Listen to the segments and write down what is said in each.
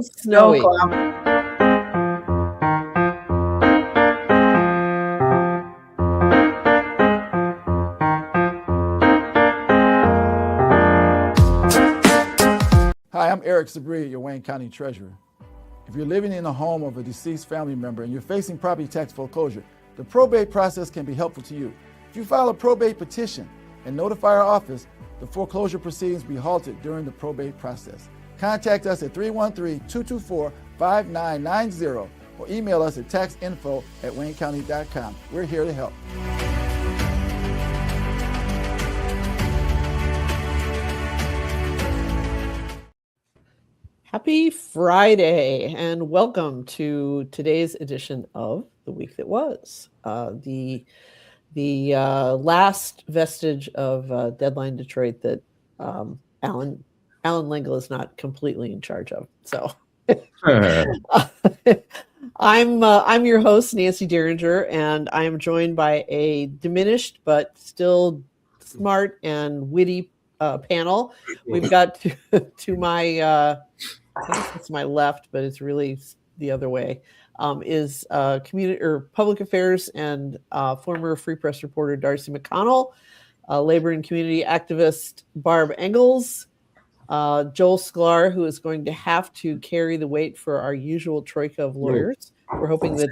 Snowy. Hi, I'm Eric Sabri, your Wayne County Treasurer. If you're living in a home of a deceased family member and you're facing property tax foreclosure, the probate process can be helpful to you. If you file a probate petition and notify our office, the foreclosure proceedings will be halted during the probate process. Contact us at 313-224-5990 or email us at taxinfo@waynecounty.com. We're here to help. Happy Friday and welcome to today's edition of The Week That Was. The last vestige of Deadline Detroit that Allan Lengel is not completely in charge of. So I'm your host, Nancy Derringer, and I am joined by a diminished but still smart and witty panel. We've got to my I guess it's my left, but it's really the other way, is community or public affairs and former Free Press reporter Darci McConnell, labor and community activist Barb, Ingalls, Joel Sklar, who is going to have to carry the weight for our usual troika of lawyers. We're hoping that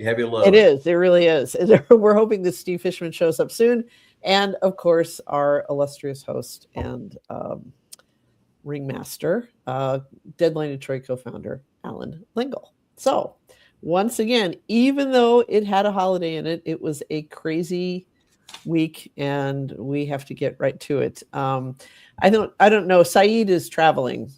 heavy load. It is. It really is. We're hoping that Steve Fishman shows up soon, and of course our illustrious host and ringmaster, Deadline Detroit co-founder Allan Lengel. So once again, even though it had a holiday in it, it was a crazy week, and we have to get right to it. I don't know. Saeed is traveling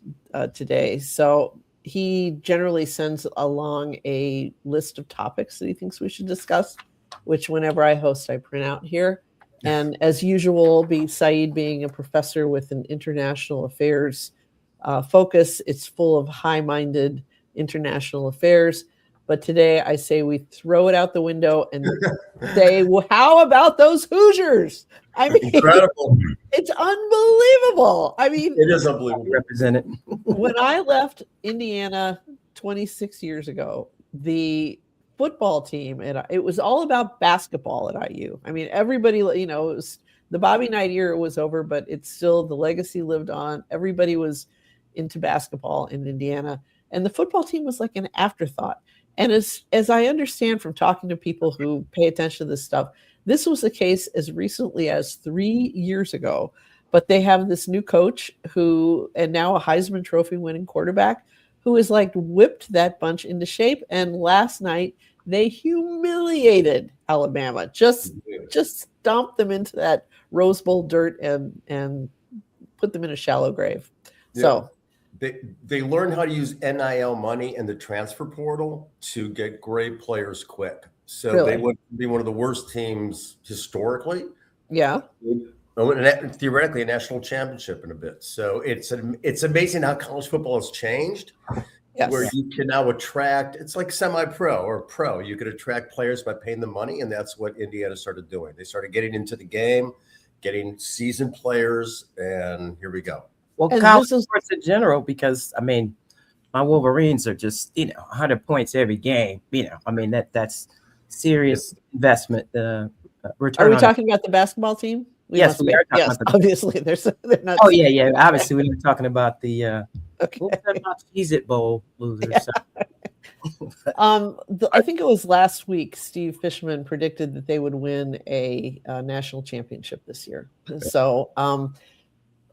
today, so he generally sends along a list of topics that he thinks we should discuss, which whenever I host, I print out here. And as usual, Saeed being a professor with an international affairs focus, it's full of high-minded international affairs. But today I say we throw it out the window and say, well, how about those Hoosiers? I mean, incredible. It's unbelievable. I mean, it is unbelievable. Represented. When I left Indiana 26 years ago, the football team, and it was all about basketball at IU. I mean, everybody, it was the Bobby Knight era was over, but it's still, the legacy lived on. Everybody was into basketball in Indiana, and the football team was like an afterthought. And as I understand from talking to people who pay attention to this stuff, this was the case as recently as 3 years ago. But they have this new coach and now a Heisman Trophy winning quarterback, who has like whipped that bunch into shape. And last night they humiliated Alabama, just stomped them into that Rose Bowl dirt and put them in a shallow grave. Yeah. So they learned how to use NIL money and the transfer portal to get great players quick. So really? They would be one of the worst teams historically. Yeah. Theoretically a national championship in a bit. So it's amazing how college football has changed. Yes. Where you can now attract, it's like semi-pro or pro. You could attract players by paying them money, and that's what Indiana started doing. They started getting into the game, getting seasoned players, and here we go. Well, college sports in general, because, I mean, my Wolverines are just, 100 points every game. That's serious investment. Return. Are we talking about the basketball team? Yes, we are talking about obviously. They're not. Oh, yeah. Obviously, we were talking about the Cheez-It Bowl losers. Yeah. I think it was last week, Steve Fishman predicted that they would win a national championship this year. So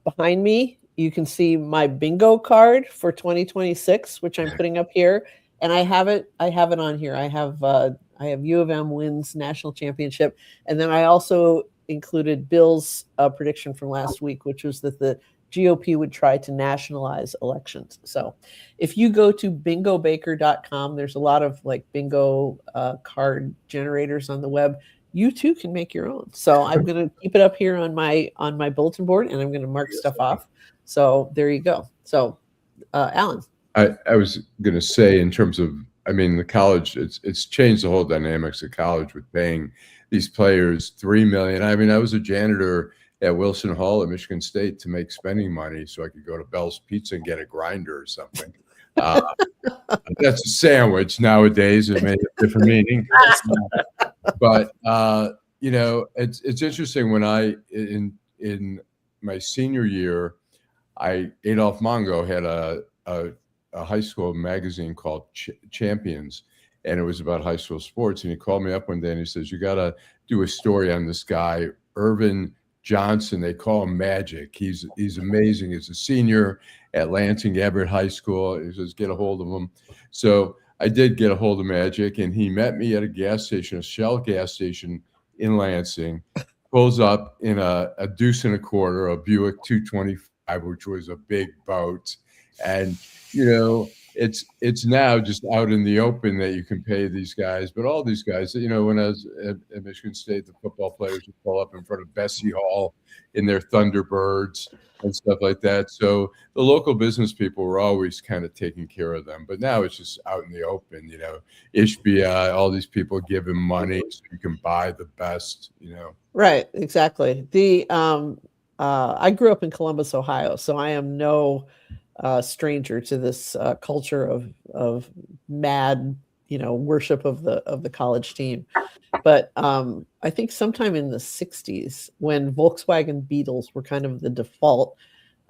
behind me, you can see my bingo card for 2026, which I'm putting up here. And I have it on here. I have U of M wins national championship. And then I also included Bill's prediction from last week, which was that the GOP would try to nationalize elections. So if you go to bingobaker.com, there's a lot of like bingo card generators on the web. You too can make your own. So I'm going to keep it up here on my bulletin board, and I'm going to mark stuff off. So there you go. So Allan. I was going to say, in terms of, the college, it's changed the whole dynamics of college with paying these players $3 million. I was a janitor at Wilson Hall at Michigan State to make spending money so I could go to Bell's Pizza and get a grinder or something. That's a sandwich nowadays. It may have a different meaning. But it's interesting. When in my senior year, Adolph Mongo had a high school magazine called Champions, and it was about high school sports. And he called me up one day and he says, "You got to do a story on this guy, Irvin Johnson. They call him Magic. He's amazing. He's a senior at Lansing Everett High School." He says, "Get a hold of him." So I did get a hold of Magic, and he met me at a gas station, a Shell gas station in Lansing. Pulls up in a deuce and a quarter, a Buick 225, which was a big boat. And it's now just out in the open that you can pay these guys. But all these guys, when I was at Michigan State, the football players would pull up in front of Bessie Hall in their Thunderbirds and stuff like that. So the local business people were always kind of taking care of them. But now it's just out in the open, Ishbia, all these people give him money so you can buy the best, Right, exactly. I grew up in Columbus, Ohio, so I am no stranger to this culture of mad, worship of the college team. But I think sometime in the 60s, when Volkswagen Beetles were kind of the default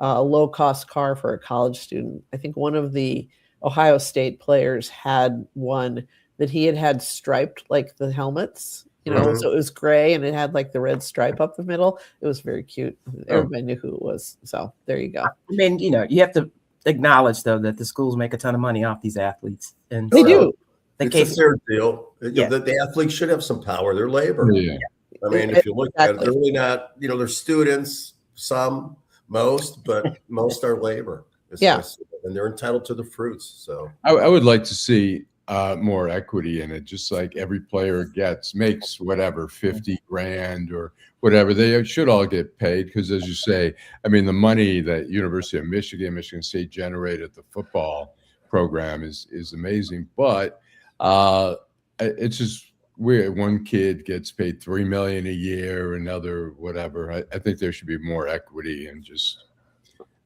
low-cost car for a college student, I think one of the Ohio State players had one that he had striped like the helmets. So it was gray and it had like the red stripe up the middle. It was very cute. Everybody knew who it was. So there you go. I mean, you have to acknowledge though that the schools make a ton of money off these athletes, and they do. It's a fair deal. Yeah. The athletes should have some power. They're labor. Yeah. I mean, if you look at it, they're really not. They're students. Most, but most are labor. And they're entitled to the fruits. So I would like to see more equity in it, just like every player makes whatever 50 grand or whatever. They should all get paid because, as you say, I mean, the money that University of Michigan State generated the football program is amazing. But it's just weird. One kid gets paid $3 million a year, another whatever. I think there should be more equity and just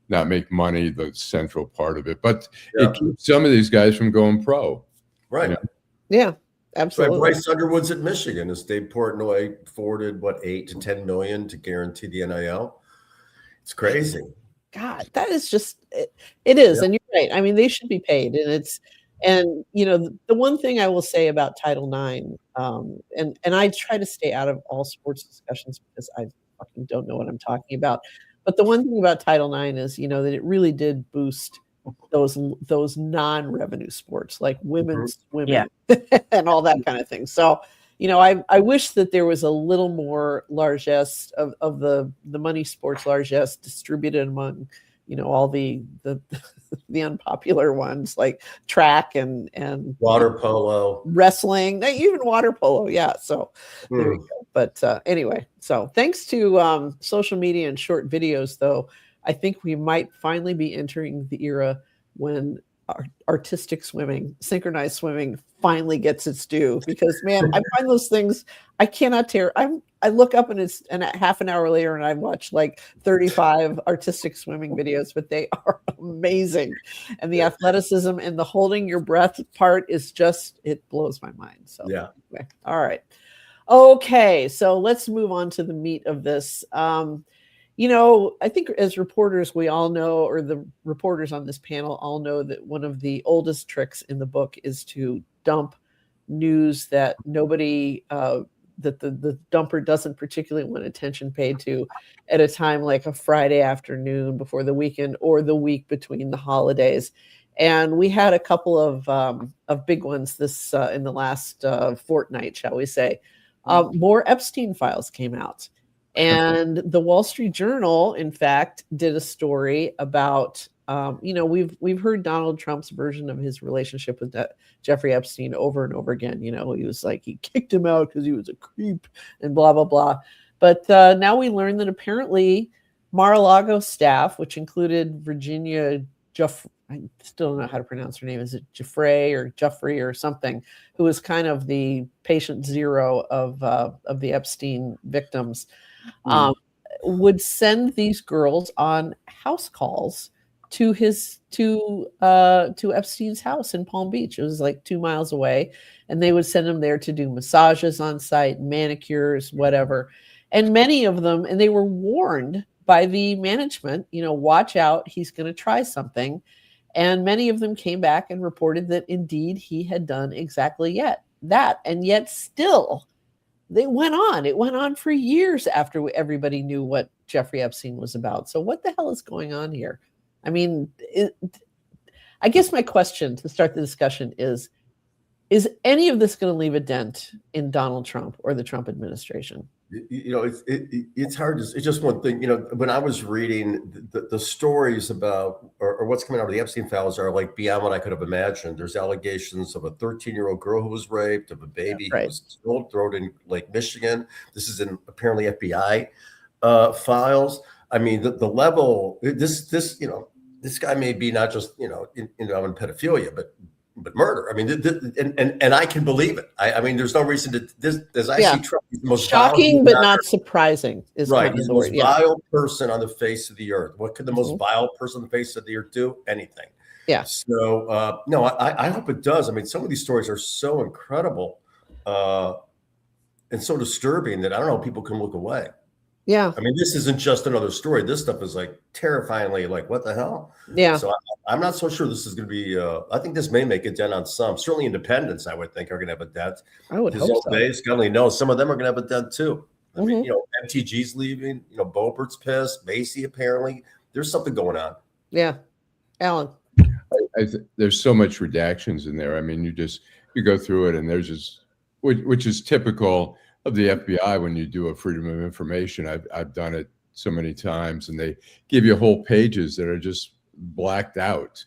not make money the central part of it. But it keeps some of these guys from going pro. Right. Yeah, absolutely. Right. Bryce Underwood's at Michigan. The state Portnoy forwarded $8 to $10 million to guarantee the NIL. It's crazy. God, that is just it is, and you're right. I mean, they should be paid, and the one thing I will say about Title IX, and I try to stay out of all sports discussions because I fucking don't know what I'm talking about. But the one thing about Title IX is, that it really did boost those non-revenue sports like women's swimming and all that kind of thing. So, I wish that there was a little more largesse of the money sports largesse distributed among, all the unpopular ones like track and water polo, wrestling, even water polo. Yeah. So there we go. But anyway, so thanks to social media and short videos, though, I think we might finally be entering the era when artistic swimming, synchronized swimming finally gets its due, because man, I find those things I cannot tear. I look up and it's half an hour later and I watch like 35 artistic swimming videos, but they are amazing. And the athleticism and the holding your breath part is just, it blows my mind. So anyway, all right. Okay. So let's move on to the meat of this. I think as reporters, we all know, or the reporters on this panel all know, that one of the oldest tricks in the book is to dump news that nobody, that the dumper doesn't particularly want attention paid to at a time like a Friday afternoon before the weekend or the week between the holidays. And we had a couple of big ones this in the last fortnight, shall we say. More Epstein files came out. And the Wall Street Journal, in fact, did a story about, we've heard Donald Trump's version of his relationship with Jeffrey Epstein over and over again. He was like, he kicked him out because he was a creep and blah, blah, blah. But now we learn that apparently Mar-a-Lago staff, which included Virginia I still don't know how to pronounce her name. Is it Jeffrey or something, who was kind of the patient zero of the Epstein victims, would send these girls on house calls to Epstein's house in Palm Beach. It was like 2 miles away, and they would send him there to do massages on site, manicures, whatever. And many of them, and they were warned by the management, watch out, he's going to try something. And many of them came back and reported that indeed he had done exactly that. And yet still, they went on. It went on for years after everybody knew what Jeffrey Epstein was about. So what the hell is going on here? I mean, I guess my question to start the discussion is any of this going to leave a dent in Donald Trump or the Trump administration? It's hard to, it's just one thing, when I was reading the stories about, or what's coming out of the Epstein files are like beyond what I could have imagined. There's allegations of a 13-year-old girl who was raped, of a baby who was thrown in Lake Michigan. This is in apparently FBI files. I mean, the level, this guy may be not just, in pedophilia, but murder. I mean, and I can believe it. I mean, there's no reason to this. As I see Trump, he's the most shocking, but not surprising. Is right. He's the most vile person on the face of the earth. What could the most vile person on the face of the earth do? Anything. Yeah. So no, I hope it does. I mean, some of these stories are so incredible and so disturbing that I don't know if people can look away. Yeah. I mean, this isn't just another story. This stuff is like terrifyingly like, what the hell? Yeah. So I'm not so sure this is going to be, I think this may make a dent on some. Certainly independents, I would think, are going to have a dent. I would hope so. God only knows. Some of them are going to have a dent too. I mean, MTG's leaving, Bobert's pissed, Macy apparently. There's something going on. Yeah. Allan. There's so much redactions in there. I mean, you go through it and there's just, which is typical of the FBI when you do a freedom of information. I've done it so many times, and they give you whole pages that are just blacked out.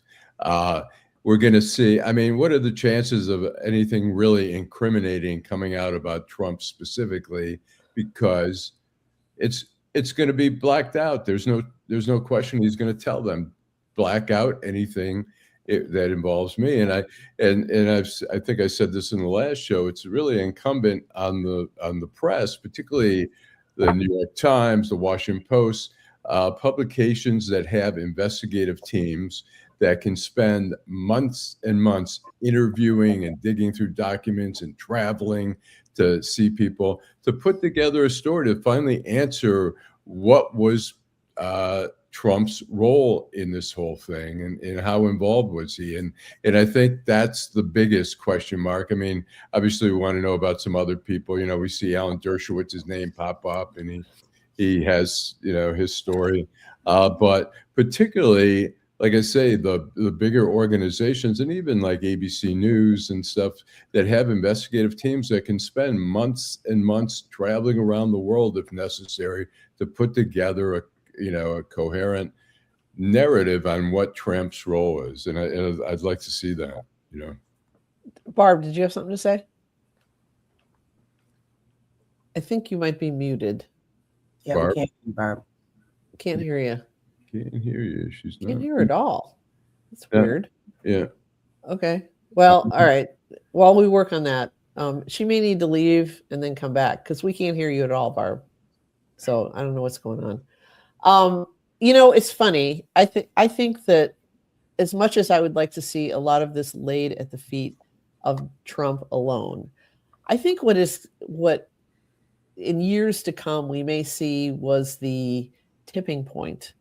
We're going to see, I mean, what are the chances of anything really incriminating coming out about Trump specifically? Because it's going to be blacked out. There's no question he's going to tell them, black out anything that involves me. And I think I said this in the last show. It's really incumbent on the press, particularly the New York Times, the Washington Post, publications that have investigative teams that can spend months and months interviewing and digging through documents and traveling to see people, to put together a story to finally answer what was Trump's role in this whole thing, and how involved was he? And I think that's the biggest question mark. I mean, obviously we want to know about some other people. We see Alan Dershowitz's name pop up, and he has, his story. But particularly, like I say, the bigger organizations, and even like ABC News and stuff, that have investigative teams that can spend months and months traveling around the world if necessary to put together a coherent narrative on what Trump's role is. And I'd like to see that, Barb, did you have something to say? I think you might be muted. Yeah, Barb? we can't hear you, Barb. Can't hear you. Can't hear you. She's not. Can't hear at all. That's weird. Yeah. Okay. Well, all right. While we work on that, she may need to leave and then come back, because we can't hear you at all, Barb. So I don't know what's going on. It's funny. I think that as much as I would like to see a lot of this laid at the feet of Trump alone, I think what in years to come we may see was the tipping point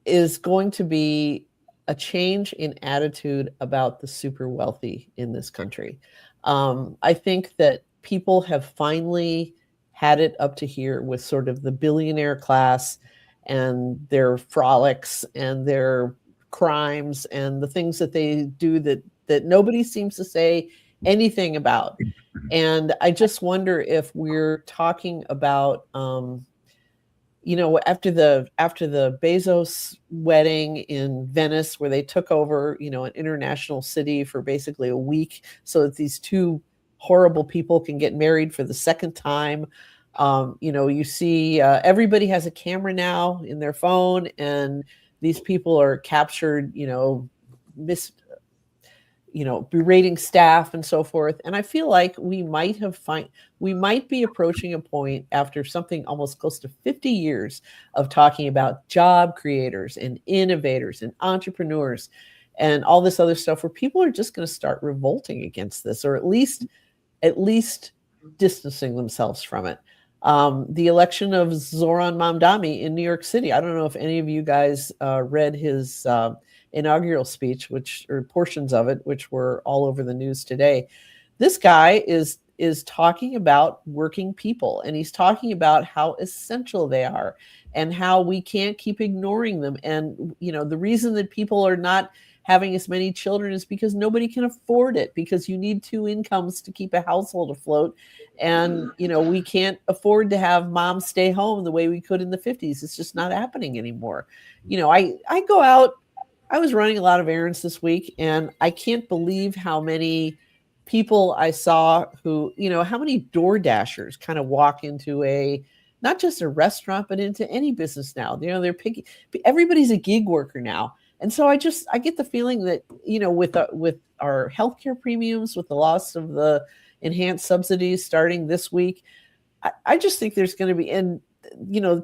is going to be a change in attitude about the super wealthy in this country. I think that people have finally had it up to here with sort of the billionaire class and their frolics and their crimes and the things that they do that nobody seems to say anything about. And I just wonder if we're talking about, after the Bezos wedding in Venice, where they took over, an international city for basically a week so that these two horrible people can get married for the second time. You see everybody has a camera now in their berating staff and so forth. And I feel like we might be approaching a point after something almost close to 50 years of talking about job creators and innovators and entrepreneurs and all this other stuff, where people are just going to start revolting against this, or at least distancing themselves from it. The election of Zoran Mamdani in New York City. I don't know if any of you guys read his inaugural speech, or portions of it, which were all over the news today. This guy is talking about working people, and he's talking about how essential they are and how we can't keep ignoring them. And, the reason that people are not having as many children is because nobody can afford it, because you need 2 incomes to keep a household afloat. And, we can't afford to have mom stay home the way we could in the 50s. It's just not happening anymore. I go out, I was running a lot of errands this week, and I can't believe how many people I saw who, how many door dashers kind of walk into not just a restaurant, but into any business now. They're picky. Everybody's a gig worker now. And so I get the feeling that, with our healthcare premiums, with the loss of the enhanced subsidies starting this week, I just think there's going to be, and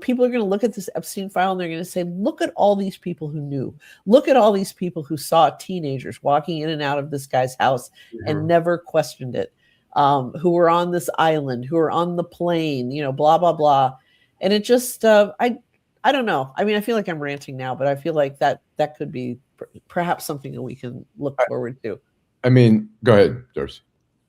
people are going to look at this Epstein file and they're going to say, look at all these people who knew. Look at all these people who saw teenagers walking in and out of this guy's house and never questioned it, who were on this island, who were on the plane, blah, blah, blah. And it just, I don't know. I mean, I feel like I'm ranting now, but I feel like that could be perhaps something that we can look forward to. I mean, go ahead, Darci.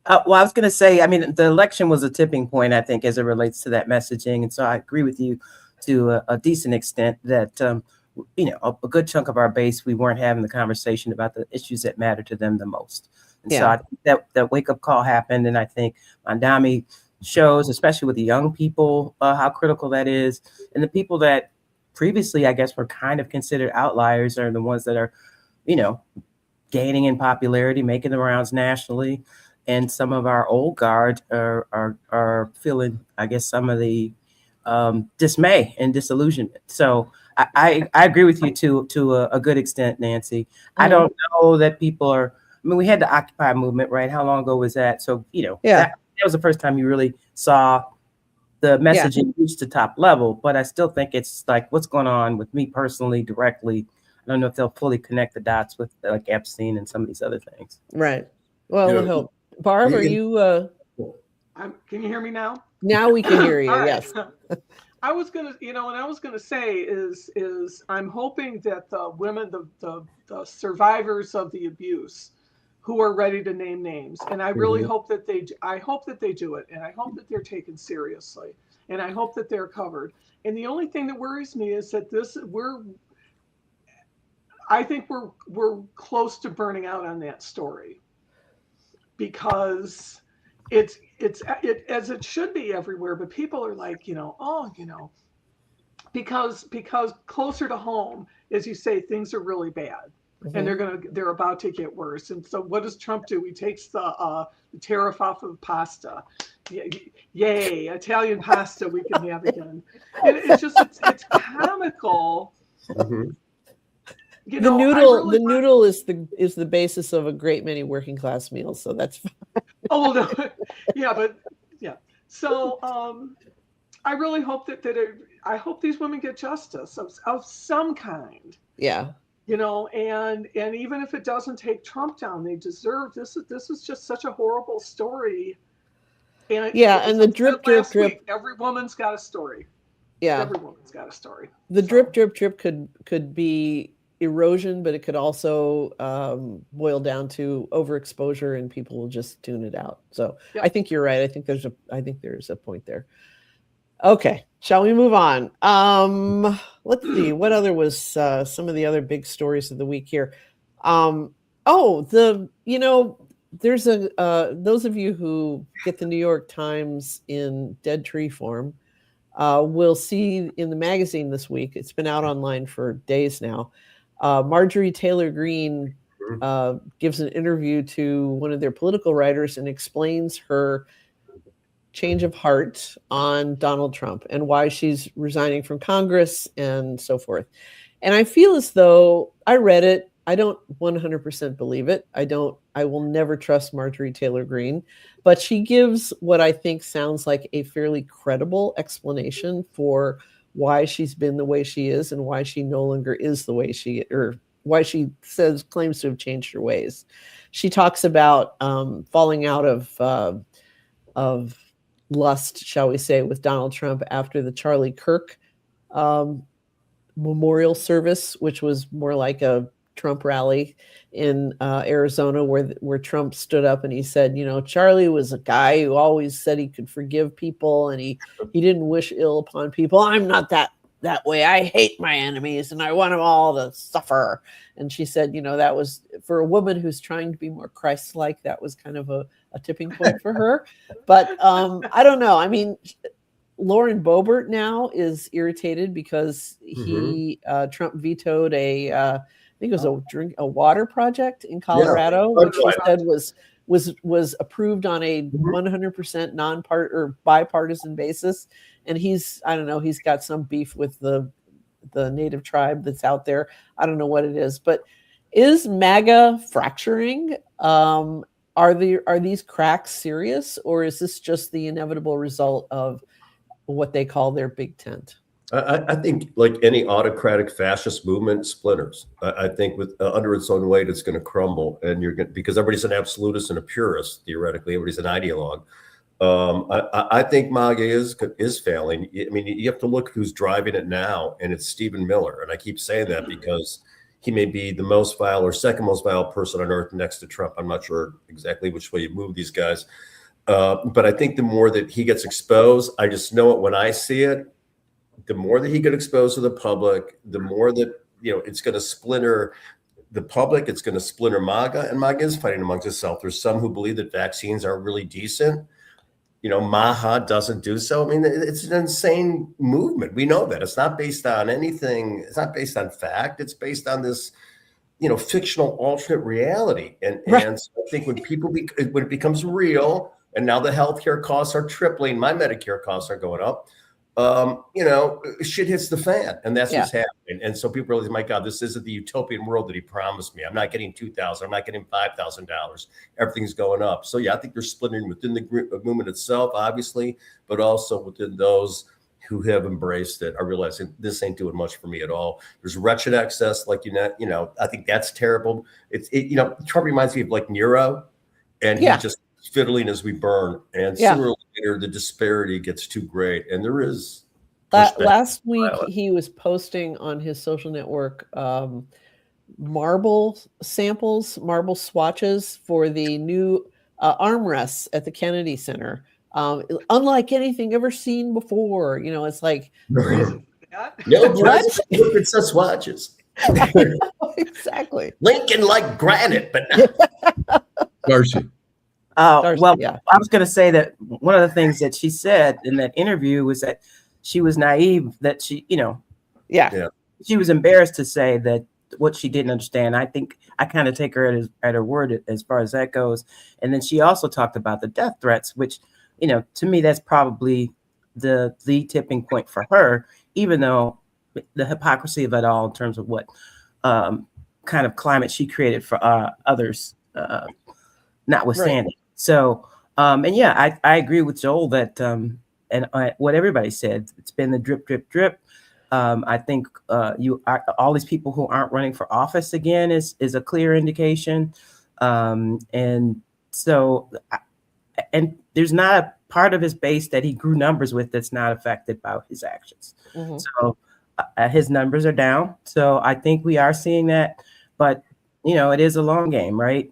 Well, I was going to say, I mean, the election was a tipping point, I think, as it relates to that messaging. And so I agree with you to a decent extent that, a good chunk of our base, we weren't having the conversation about the issues that matter to them the most. And so I think that wake-up call happened. And I think Mamdani shows, especially with the young people, how critical that is. And the people that previously, I guess, were kind of considered outliers are the ones that are, gaining in popularity, making the rounds nationally. And some of our old guard are feeling, I guess, some of the dismay and disillusionment. So I agree with you to a good extent, Nancy. I don't know that people are. I mean, we had the Occupy movement, right? How long ago was that? So that was the first time you really saw the messaging reach the top level. But I still think it's like, what's going on with me personally, directly. I don't know if they'll fully connect the dots with like Epstein and some of these other things. Right. Well, I hope. Barb, are you? Can you hear me now? Now we can hear you. Right. Yes. I was gonna, what I was gonna say is I'm hoping that the women, the survivors of the abuse, who are ready to name names, and I really hope that they do it, and I hope that they're taken seriously, and I hope that they're covered. And the only thing that worries me is that I think we're close to burning out on that story. Because it's as it should be everywhere, but people are like, because closer to home, as you say, things are really bad, and they're about to get worse. And so, what does Trump do? He takes the tariff off of pasta. Yay, Italian pasta we can have again. It's comical. The noodle is the basis of a great many working class meals, so that's fine. Oh no, yeah. So I really hope I hope these women get justice of some kind. Yeah. And even if it doesn't take Trump down, they deserve this. This is just such a horrible story. And and the drip. Every woman's got a story. Yeah. Every woman's got a story. The drip could be erosion, but it could also boil down to overexposure, and people will just tune it out. So I think you're right. I think there's a point there. Okay, shall we move on? Let's see what other was some of the other big stories of the week here. There's those of you who get the New York Times in dead tree form will see in the magazine this week. It's been out online for days now. Marjorie Taylor Greene gives an interview to one of their political writers and explains her change of heart on Donald Trump and why she's resigning from Congress and so forth. And I feel as though I read it I don't 100% believe it. I will never trust Marjorie Taylor Greene, but she gives what I think sounds like a fairly credible explanation for why she's been the way she is and why she no longer is the way she, or why she claims to have changed her ways. She talks about falling out of lust, shall we say, with Donald Trump after the Charlie Kirk memorial service, which was more like a Trump rally in Arizona, where Trump stood up and he said, Charlie was a guy who always said he could forgive people and he didn't wish ill upon people. I'm not that way. I hate my enemies and I want them all to suffer. And she said, that was, for a woman who's trying to be more Christ-like, that was kind of a tipping point for her. But I don't know. I mean, Lauren Boebert now is irritated because Trump vetoed I think it was a water project in Colorado, which he said was approved on a 100% non-part or bipartisan basis. And he's got some beef with the native tribe that's out there. I don't know what it is, but is MAGA fracturing? Are these cracks serious, or is this just the inevitable result of what they call their big tent? I think, like any autocratic fascist movement, splinters. I think with under its own weight, it's going to crumble, and because everybody's an absolutist and a purist. Theoretically, everybody's an ideologue. I think MAGA is failing. I mean, you have to look who's driving it now, and it's Stephen Miller. And I keep saying that because he may be the most vile or second most vile person on earth next to Trump. I'm not sure exactly which way you move these guys. But I think the more that he gets exposed, I just know it when I see it, the more that he gets exposed to the public, the more that, it's going to splinter the public. It's going to splinter MAGA, and MAGA is fighting amongst itself. There's some who believe that vaccines are really decent. MAHA doesn't do so. I mean, it's an insane movement. We know that. It's not based on anything. It's not based on fact. It's based on this, fictional alternate reality. And so I think when when it becomes real, and now the healthcare costs are tripling, my Medicare costs are going up, shit hits the fan, and that's what's happening. And so people realize, my God, this isn't the utopian world that he promised me. I'm not getting $2,000. I'm not getting $5,000. Everything's going up. So yeah, I think they're splintering within the movement itself, obviously, but also within those who have embraced it are realizing this ain't doing much for me at all. There's wretched excess, like I think that's terrible. Trump reminds me of like Nero, and he just fiddling as we burn, and sooner or later the disparity gets too great, and there is last week he was posting on his social network marble swatches for the new armrests at the Kennedy Center, unlike anything ever seen before. It's like no, it's such swatches. Exactly. Lincoln like granite, but Darci. I was going to say that one of the things that she said in that interview was that she was naive, that she was embarrassed to say that what she didn't understand. I think I kind of take her at her word as far as that goes. And then she also talked about the death threats, which, to me, that's probably the tipping point for her, even though the hypocrisy of it all in terms of what kind of climate she created for others, notwithstanding. Right. So, I agree with Joel that, what everybody said, it's been the drip, drip, drip. I think all these people who aren't running for office again is a clear indication. And so, and there's not a part of his base that he grew numbers with that's not affected by his actions. Mm-hmm. So his numbers are down. So I think we are seeing that, but it is a long game, right?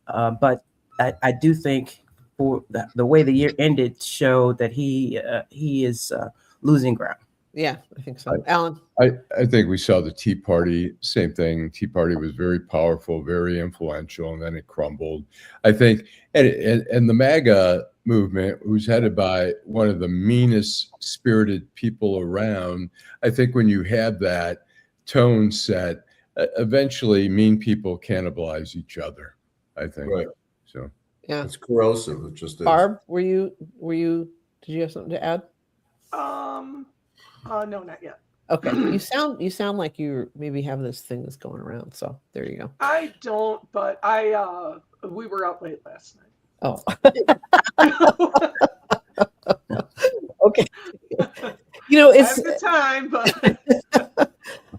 But I do think for the way the year ended showed that he is losing ground. Yeah, I think so. Allan? I think we saw the Tea Party, same thing. Tea Party was very powerful, very influential, and then it crumbled. I think, and the MAGA movement, who's headed by one of the meanest spirited people around, I think when you have that tone set, eventually mean people cannibalize each other, I think. Right. So yeah, it's corrosive. It just is. Barb, did you have something to add? No, not yet. Okay, you sound like you maybe have this thing that's going around. So there you go. I don't, but we were out late last night. Oh. Okay. It's I have the time, but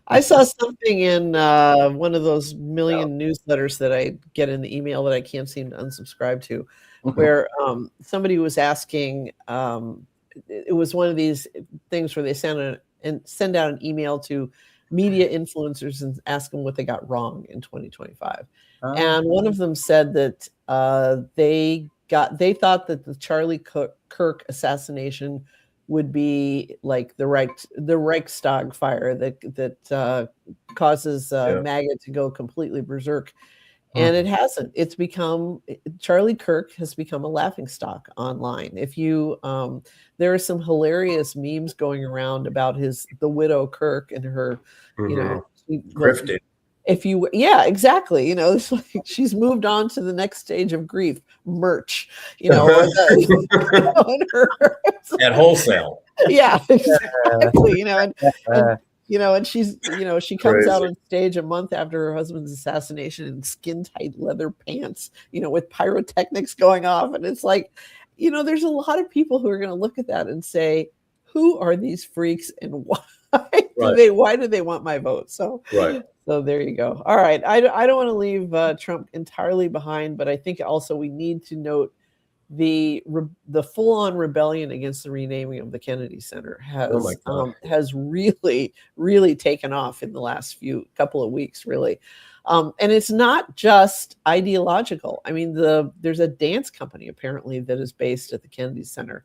I saw something in one of those million newsletters that I get in the email that I can't seem to unsubscribe to, where somebody was asking. It was one of these things where they send out an email to media influencers and ask them what they got wrong in 2025. And one of them said that they thought that the Charlie Kirk assassination would be like the Reichstag fire that causes MAGA to go completely berserk. And it hasn't. It's become, Charlie Kirk has become a laughingstock online. If you, there are some hilarious memes going around about the widow Kirk and her, grifted. Yeah, exactly. It's like she's moved on to the next stage of grief, merch, At wholesale. Yeah, exactly. And she's, she comes out on stage a month after her husband's assassination in skin tight leather pants, with pyrotechnics going off. And it's like, there's a lot of people who are going to look at that and say, who are these freaks and why do they want my vote? So there you go. All right. I don't want to leave Trump entirely behind, but I think also we need to note the full-on rebellion against the renaming of the Kennedy Center has really, really taken off in the last couple of weeks, really. And it's not just ideological. I mean, there's a dance company apparently that is based at the Kennedy Center,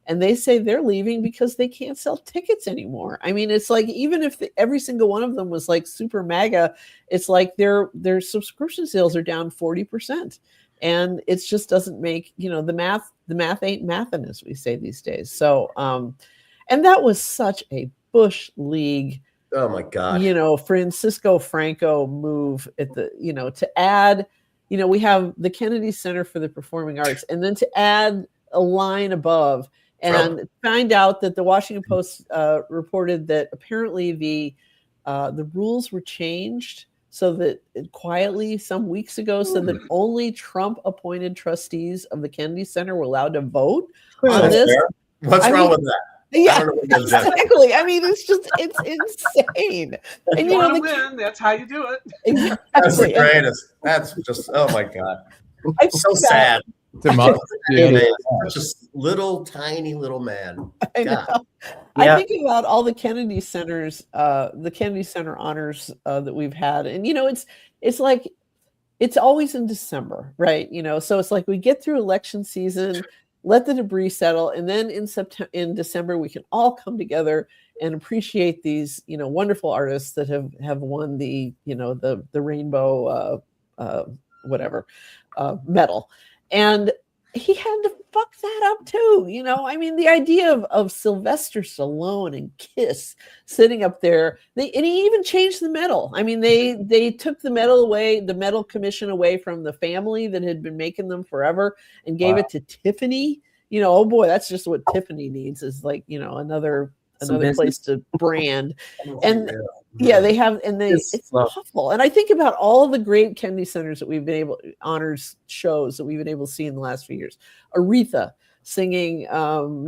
and they say they're leaving because they can't sell tickets anymore. I mean, it's like, even if every single one of them was like super MAGA, it's like their subscription sales are down 40%. And it just doesn't make, the math ain't mathin', as we say these days. So, and that was such a Bush League, oh my God, Francisco Franco move at to add, we have the Kennedy Center for the Performing Arts, and then to add a line above and find out that the Washington Post reported that apparently the rules were changed so that quietly some weeks ago, so that only Trump appointed trustees of the Kennedy Center were allowed to vote on this. Fair. What's wrong with that? Yeah, exactly. I mean, it's insane. And you want to win, that's how you do it. Exactly. That's the greatest. That's just, oh my God. It's so sad. Just tiny little man. I know. I think about all the Kennedy Centers, the Kennedy Center honors that we've had, and it's like it's always in December, right? So it's like we get through election season, let the debris settle, and then in December we can all come together and appreciate these wonderful artists that have won the the rainbow medal. And he had to fuck that up too. I mean, the idea of Sylvester Stallone and Kiss sitting up there, and he even changed the medal. I mean, they took the medal away, the medal commission away from the family that had been making them forever, and gave it to Tiffany. Oh boy, that's just what Tiffany needs, is like, another place to brand. And they have, and it's awful. And I think about all the great Kennedy Centers that honors shows that we've been able to see in the last few years. Aretha singing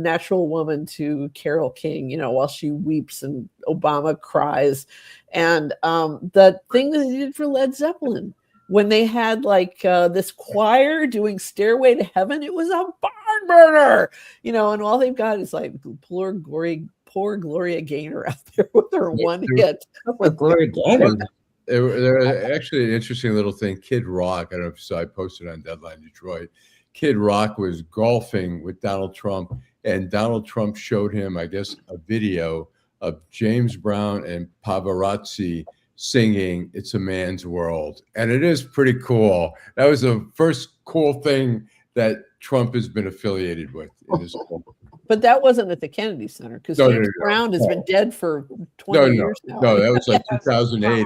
Natural Woman to Carole King, while she weeps and Obama cries. And the thing that they did for Led Zeppelin, when they had like this choir doing Stairway to Heaven, it was a barn burner, and all they've got is like poor Gloria Gaynor out there with her one hit. With Gloria Gaynor. There actually an interesting little thing. Kid Rock, I don't know if you saw, I posted on Deadline Detroit. Kid Rock was golfing with Donald Trump, and Donald Trump showed him, I guess, a video of James Brown and Pavarotti singing "It's a Man's World," and it is pretty cool. That was the first cool thing that Trump has been affiliated with in his whole. But that wasn't at the Kennedy Center, because James Brown has been dead for 20 years now. No, that was like 2008.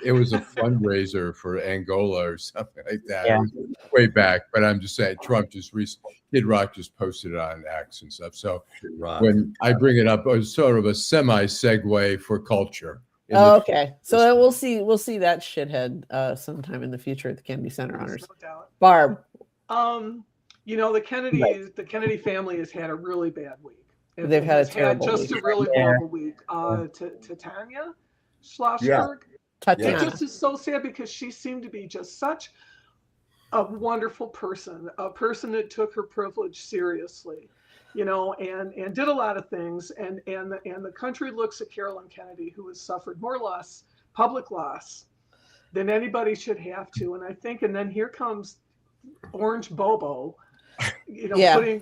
It was a fundraiser for Angola or something like that. Yeah. Way back. But I'm just saying, Trump just Kid Rock just posted it on X and stuff. So Rock. when I bring it up, it's sort of a semi-segue for culture. Okay, so we'll see that shithead sometime in the future at the Kennedy Center Honors. No doubt. Barb. The Kennedy family has had a really bad week. They've had a terrible week. A really horrible week. To Tanya Schlossberg. Tatiana. It just is so sad because she seemed to be just such a wonderful person, a person that took her privilege seriously, and did a lot of things. And the country looks at Carolyn Kennedy, who has suffered more loss, public loss, than anybody should have to. And I think, and then here comes Orange Bobo, putting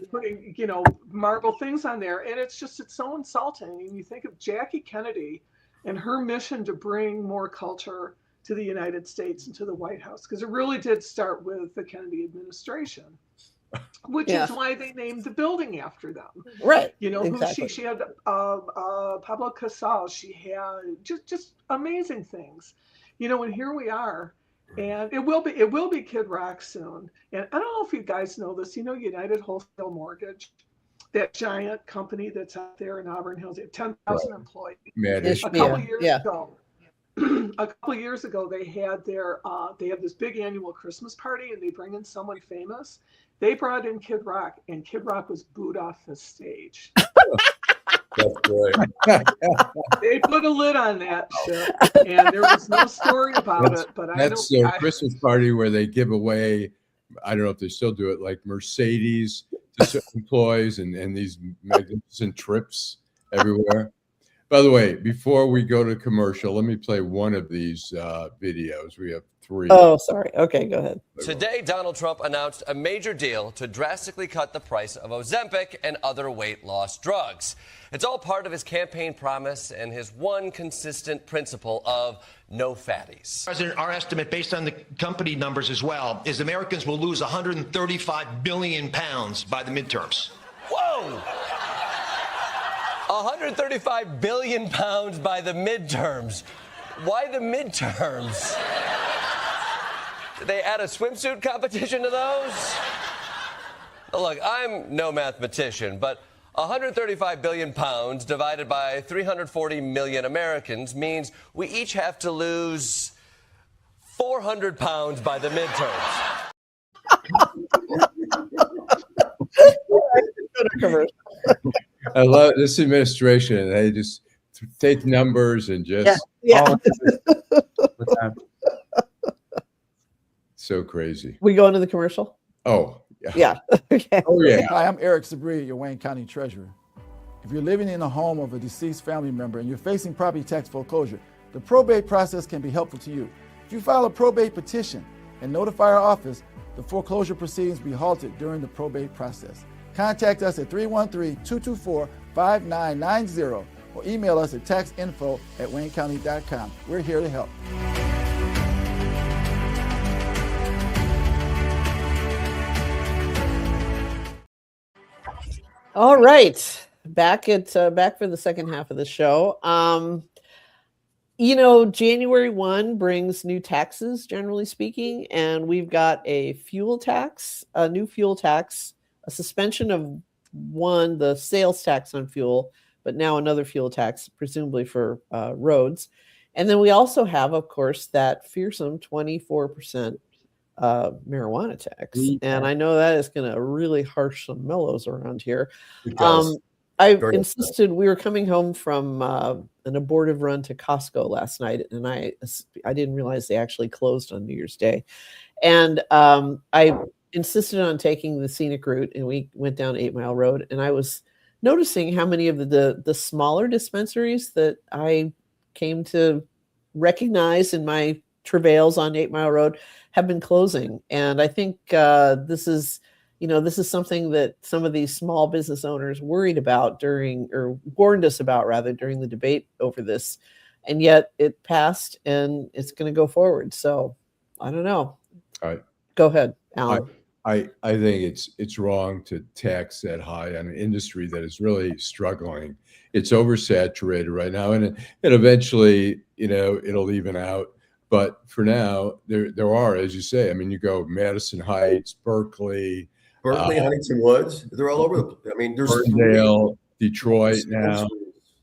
marble things on there. And it's so insulting. And you think of Jackie Kennedy and her mission to bring more culture to the United States and to the White House, because it really did start with the Kennedy administration, which is why they named the building after them. Right. Exactly. She had Pablo Casals. She had just amazing things, and here we are, and it will be Kid Rock soon. And I don't know if you guys know this, United Wholesale Mortgage, that giant company that's out there in Auburn Hills, 10,000 employees. A couple years ago, they had this big annual Christmas party, and they bring in someone famous. They brought in Kid Rock, and Kid Rock was booed off the stage. That's great. They put a lid on that shit, and there was no story about it. But that's their Christmas party where they give away, I don't know if they still do it, like Mercedes to certain employees and these magnificent trips everywhere. By the way, before we go to commercial, let me play one of these videos. We have 3. Oh, sorry. Okay, go ahead. Today, Donald Trump announced a major deal to drastically cut the price of Ozempic and other weight loss drugs. It's all part of his campaign promise and his one consistent principle of no fatties. President, our estimate, based on the company numbers as well, is Americans will lose 135 billion pounds by the midterms. Whoa! 135 billion pounds by the midterms. Why the midterms? Did they add a swimsuit competition to those? Look, I'm no mathematician, but 135 billion pounds divided by 340 million Americans means we each have to lose 400 pounds by the midterms. I love this administration. They just take numbers and just so crazy. We go into the commercial? Oh, yeah. Okay. Oh, yeah. Hi, I'm Eric Sabri, your Wayne County Treasurer. If you're living in the home of a deceased family member and you're facing property tax foreclosure, the probate process can be helpful to you. If you file a probate petition and notify our office, the foreclosure proceedings will be halted during the probate process. Contact us at 313-224-5990 or email us at taxinfo@waynecounty.com. We're here to help. All right, back for the second half of the show. January 1 brings new taxes, generally speaking, and we've got a fuel tax, a new fuel tax, a suspension of the sales tax on fuel, but now another fuel tax, presumably for roads. And then we also have, of course, that fearsome 24% marijuana tax. And I know that is going to really harsh some mellows around here. I insisted, we were coming home from an abortive run to Costco last night, and I didn't realize they actually closed on New Year's Day. And I insisted on taking the scenic route, and we went down 8 Mile Road, and I was noticing how many of the smaller dispensaries that I came to recognize in my travails on 8 Mile Road have been closing. And I think this is something that some of these small business owners worried about warned us about rather during the debate over this. And yet it passed and it's going to go forward. So I don't know. All right. Go ahead, Allan. I think it's wrong to tax that high on an industry that is really struggling. It's oversaturated right now, and eventually, it'll even out. But for now, there are, as you say, I mean, you go Madison Heights, Berkeley, Berkeley, Huntington Woods, they're all over the place. I mean, there's Ferndale, Detroit now.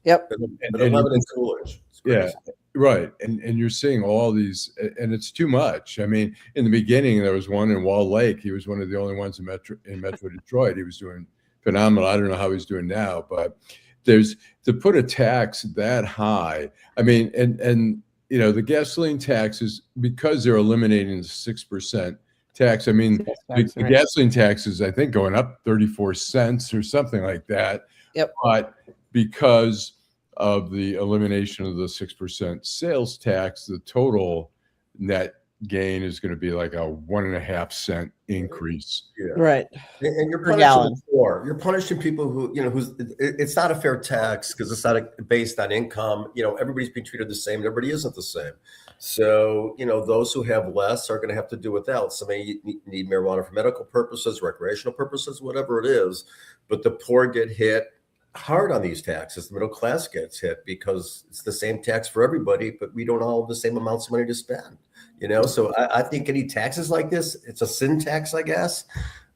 Yep. And 11 in Coolidge. Yeah, right. And you're seeing all these, and it's too much. I mean, in the beginning, there was one in Wall Lake. He was one of the only ones in Metro Detroit. He was doing phenomenal. I don't know how he's doing now, but there's to put a tax that high. I mean, and you know, the gasoline taxes, because they're eliminating the 6% tax. I mean, the gasoline tax is, I think, going up 34 cents or something like that. Yep. But because of the elimination of the 6% sales tax, the total net gain is going to be like a 1.5 cent increase. Yeah. Right. And you're Per gallon. punishing poor. You're punishing people who, you know, it's not a fair tax because it's not based on income. You know, everybody's being treated the same. Everybody isn't the same. So, you know, those who have less are going to have to do without. Somebody need marijuana for medical purposes, recreational purposes, whatever it is. But the poor get hit hard on these taxes. The middle class gets hit because it's the same tax for everybody, but we don't all have the same amounts of money to spend. You know, so I think any taxes like this, it's a sin tax, I guess.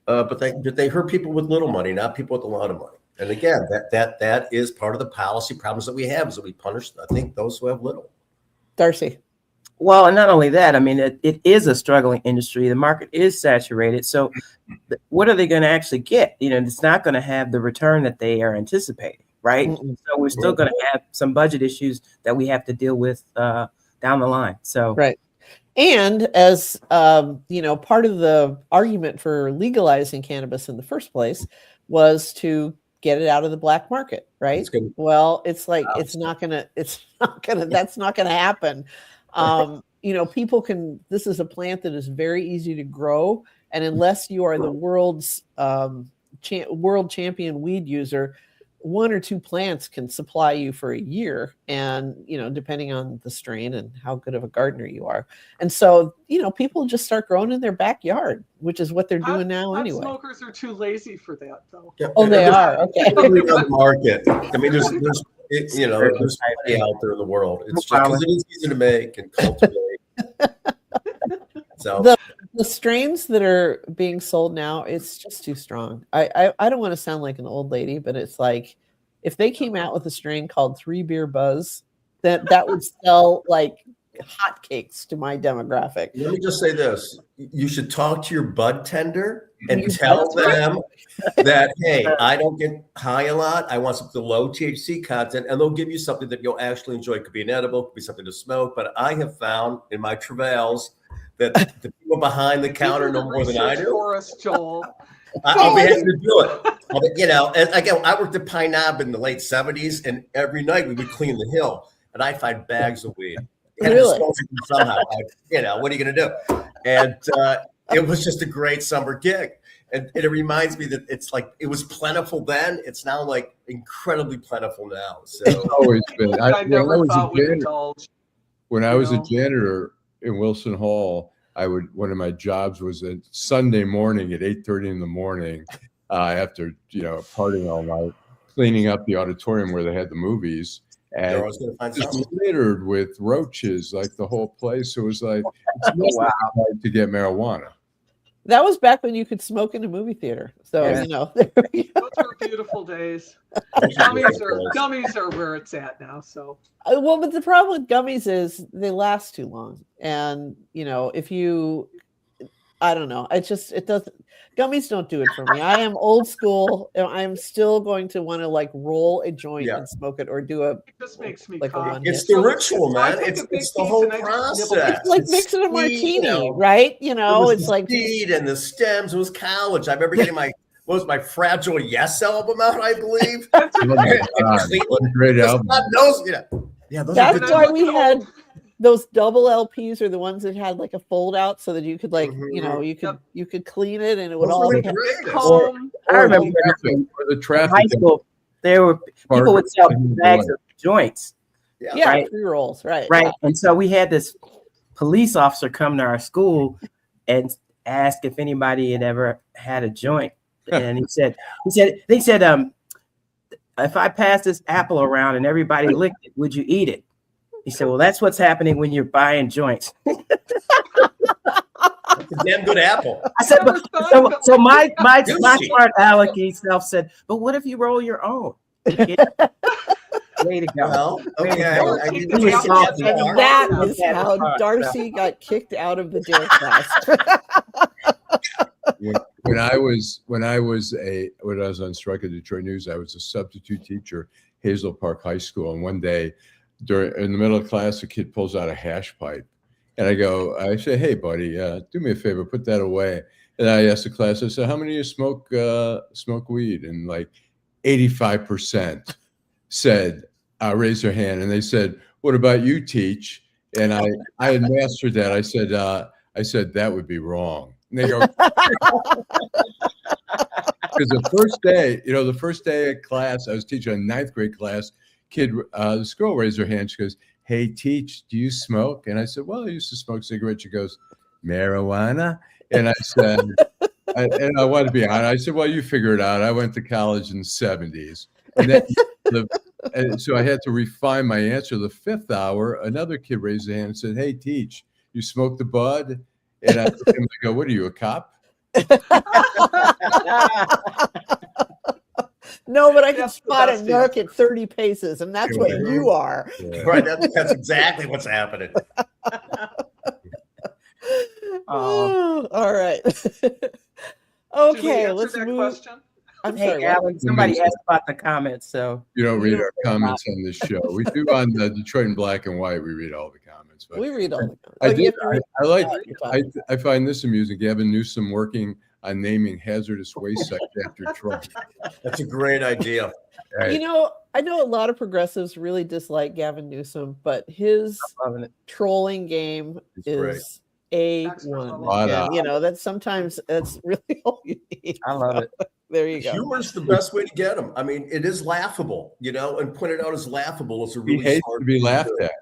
But they hurt people with little money, not people with a lot of money. And again, that is part of the policy problems that we have, is that we punish, I think, those who have little. Darcy. Well, and not only that, I mean, it is a struggling industry. The market is saturated. So what are they going to actually get? You know, it's not going to have the return that they are anticipating, right? Mm-hmm. So we're still going to have some budget issues that we have to deal with down the line. So right. And as, you know, part of the argument for legalizing cannabis in the first place was to get it out of the black market, right? Well, it's like, that's not going to happen. You know, this is a plant that is very easy to grow. And unless you are the world's world champion weed user, 1 or 2 plants can supply you for a year. And, you know, depending on the strain and how good of a gardener you are. And so, you know, people just start growing in their backyard, which is what they're doing now anyway. Smokers are too lazy for that, though. Yeah. Oh, they are. Okay. On the market. I mean, there's you know, there's plenty out there in the world. It's just because it is easy to make and cultivate. So the strains that are being sold now, it's just too strong. I don't want to sound like an old lady, but it's like if they came out with a strain called 3 Beer Buzz, that would sell like hotcakes to my demographic. Let me just say this. You should talk to your bud tender and tell them that, hey, I don't get high a lot. I want something low THC content, and they'll give you something that you'll actually enjoy. It could be an edible, it could be something to smoke. But I have found in my travails that the people behind the counter know more than I do. For us, Joel. I'll be happy to do it. You know, and again, I worked at Pine Knob in the late 70s, and every night we would clean the hill, and I'd find bags of weed. Really? Somehow, you know, what are you going to do? And it was just a great summer gig. And it reminds me that it's like, it was plentiful then. It's now like incredibly plentiful now. So it's always been. I never thought we'd indulge. When I was a janitor in Wilson Hall, one of my jobs was a Sunday morning at 8:30 in the morning, after, you know, partying all night, cleaning up the auditorium where they had the movies. And just littered with roaches, like the whole place. It was like, it's hard to get marijuana. That was back when you could smoke in a movie theater. So, you know. Those were beautiful days. Gummies are where it's at now. So, well, but the problem with gummies is they last too long. And, you know, I don't know. Gummies don't do it for me. I am old school. I am still going to want to like roll a joint and smoke it or do it just makes me cough. It's the ritual, man. It's the whole process. It's like mixing a martini, right? You know, it's like seed and the stems. It was college. I remember getting my Fragile Yes album out, I believe. Oh my God. What a great album. That's why we had those double LPs are the ones that had like a fold out so that you could like, you know, you could clean it and it would all. I remember the traffic. High school, there were people would sell bags of joints. Yeah, right? Pre-rolls, right. Right. And so we had this police officer come to our school and ask if anybody had ever had a joint. And he said, if I pass this apple around and everybody licked it, would you eat it? He said, well, that's what's happening when you're buying joints. That's damn good apple. I said, so my smart alecky self said, but what if you roll your own? Way to go. Well, okay. And that is how Darcy got kicked out of the dare class. When I was on strike at Detroit News, I was a substitute teacher, Hazel Park High School, and one day in the middle of class, a kid pulls out a hash pipe, and I say, hey buddy, do me a favor, put that away. And I asked the class, I said, how many of you smoke weed? And like 85% said, raise their hand, and they said, what about you, teach? And I had mastered that. I said that would be wrong. And they go, because the first day of class, I was teaching a 9th grade class. This girl raised her hand. She goes, hey, teach, do you smoke? And I said, well, I used to smoke cigarettes. She goes, marijuana? And I said, and I wanted to be honest. I said, well, you figure it out. I went to college in the 70s. And then and so I had to refine my answer. The 5th hour, another kid raised his hand and said, hey, teach, you smoke the bud? And I go, what are you, a cop? No, but I can spot a narc at 30 paces, and that's what you are. Yeah. Right, that's exactly what's happening. Oh, all right. Okay, let's move. Question? I'm hey, sorry, Alan, somebody asked about the comments, so you don't read our comments on this show. We do on the Detroit in Black and White. We read all the comments. But we read all the comments. I find this amusing. Gavin Newsom working on naming hazardous waste sites after Trump. That's a great idea. Right. You know, I know a lot of progressives really dislike Gavin Newsom, but his trolling game is A1. And, you know, that's really all you need. I love it. There you go. Humor's the best way to get them. I mean, it is laughable, you know, and pointed out as laughable is a really he hates to be laughed at.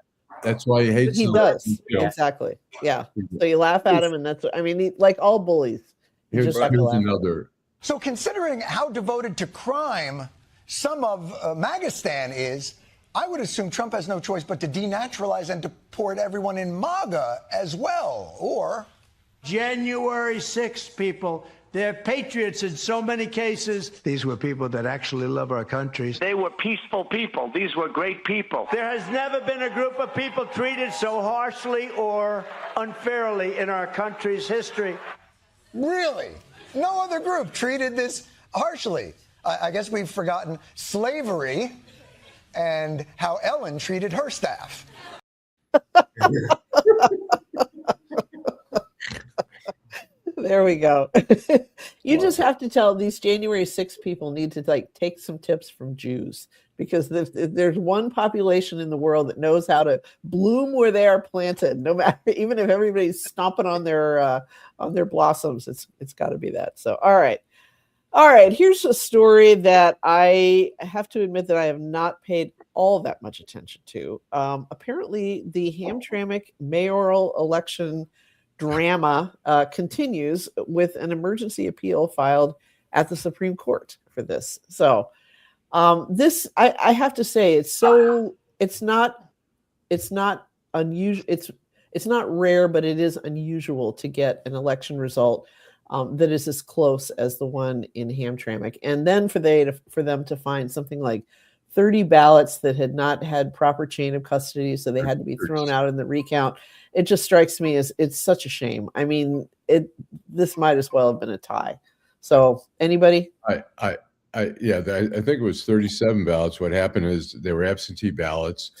That's why he hates. He does. Exactly. Yeah. So you laugh at him, and that's. I mean, like all bullies. Here's another. So, considering how devoted to crime some of Magistan is, I would assume Trump has no choice but to denaturalize and deport everyone in MAGA as well. Or January 6th, people. They're patriots in so many cases. These were people that actually love our country. They were peaceful people. These were great people. There has never been a group of people treated so harshly or unfairly in our country's history. Really? No other group treated this harshly. I guess we've forgotten slavery and how Ellen treated her staff. There we go. You just have to tell these January 6th people need to take some tips from Jews, because there's one population in the world that knows how to bloom where they are planted, no matter, even if everybody's stomping on their blossoms, it's got to be that. So, all right. Here's a story that I have to admit that I have not paid all that much attention to. Apparently, the Hamtramck Mayoral Election drama continues with an emergency appeal filed at the Supreme Court for this. So this, I have to say, it's not unusual. It's not rare, but it is unusual to get an election result that is as close as the one in Hamtramck. And then for them to find something like 30 ballots that had not had proper chain of custody, so they had to be thrown out in the recount. It just strikes me as it's such a shame. I mean, this might as well have been a tie. So, anybody? I think it was 37 ballots. What happened is they were absentee ballots.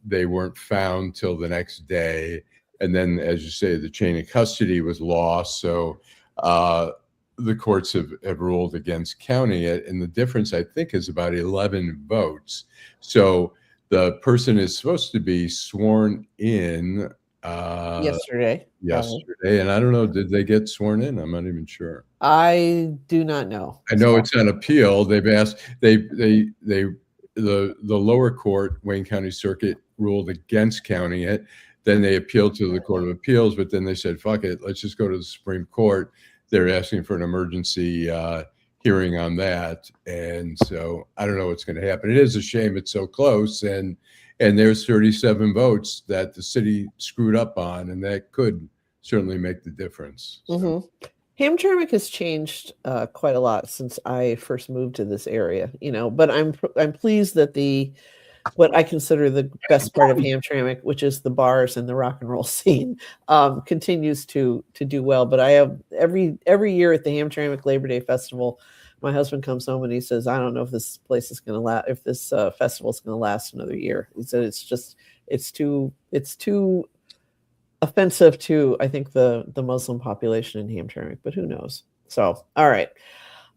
They weren't found till the next day, and then, as you say, the chain of custody was lost. So, the courts have ruled against counting it, and the difference, I think, is about 11 votes. So the person is supposed to be sworn in yesterday, and I don't know, did they get sworn in? I'm not even sure. I do not know. I know it's on appeal. They've asked the lower court, Wayne County Circuit, ruled against counting it. Then they appealed to the Court of Appeals, but then they said, fuck it, let's just go to the Supreme Court. They're asking for an emergency hearing on that. And so I don't know what's going to happen. It is a shame it's so close. And there's 37 votes that the city screwed up on, and that could certainly make the difference. So. Mm-hmm. Hamtramck has changed quite a lot since I first moved to this area, but I'm pleased that what I consider the best part of Hamtramck, which is the bars and the rock and roll scene, continues to do well. But I have every year at the Hamtramck Labor Day Festival, my husband comes home and he says, "I don't know if this place is going to last, if this festival is going to last another year." He said it's too offensive to, I think, the Muslim population in Hamtramck, but who knows? So, all right.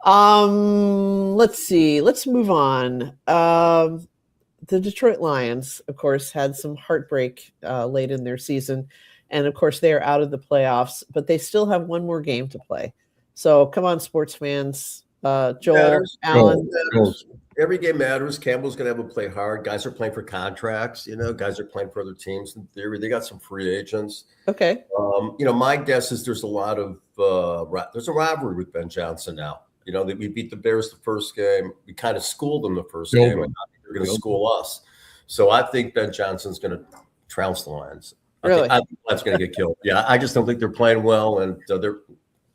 Let's see. Let's move on. The Detroit Lions, of course, had some heartbreak late in their season. And of course, they are out of the playoffs, but they still have one more game to play. So come on, sports fans. Joel, Allan. Every game matters. Campbell's going to have to play hard. Guys are playing for contracts. Guys are playing for other teams. In theory, they got some free agents. Okay. My guess is there's a lot of there's a rivalry with Ben Johnson now. We beat the Bears the first game. We kind of schooled them the first game, and they're going to school us. So I think Ben Johnson's going to trounce the Lions. Really? I think that's going to get killed. Yeah, I just don't think they're playing well, and they're.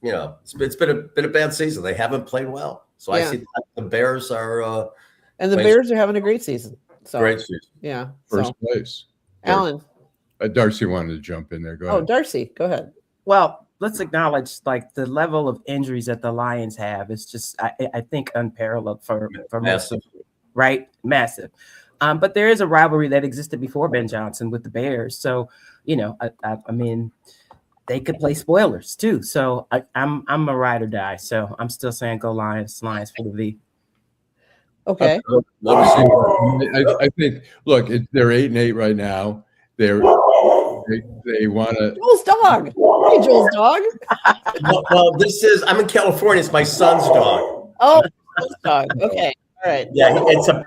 It's been a bad season. They haven't played well. So I see the Bears are and the Bears are having a great season. So great season. Yeah. First place. Allan. Darcy wanted to jump in there. Go ahead. Oh, Darcy, go ahead. Well, let's acknowledge the level of injuries that the Lions have is just I think unparalleled for massive. Right? Massive. But there is a rivalry that existed before Ben Johnson with the Bears. So, I mean, they could play spoilers too. So I'm a ride or die. So I'm still saying go Lions for the V. Okay. I think, look, they're 8-8 right now. They want to. Joel's dog. Hey, Joel's dog. Well, I'm in California. It's my son's dog. Oh, Joel's dog. Okay. All right. Yeah, it's a.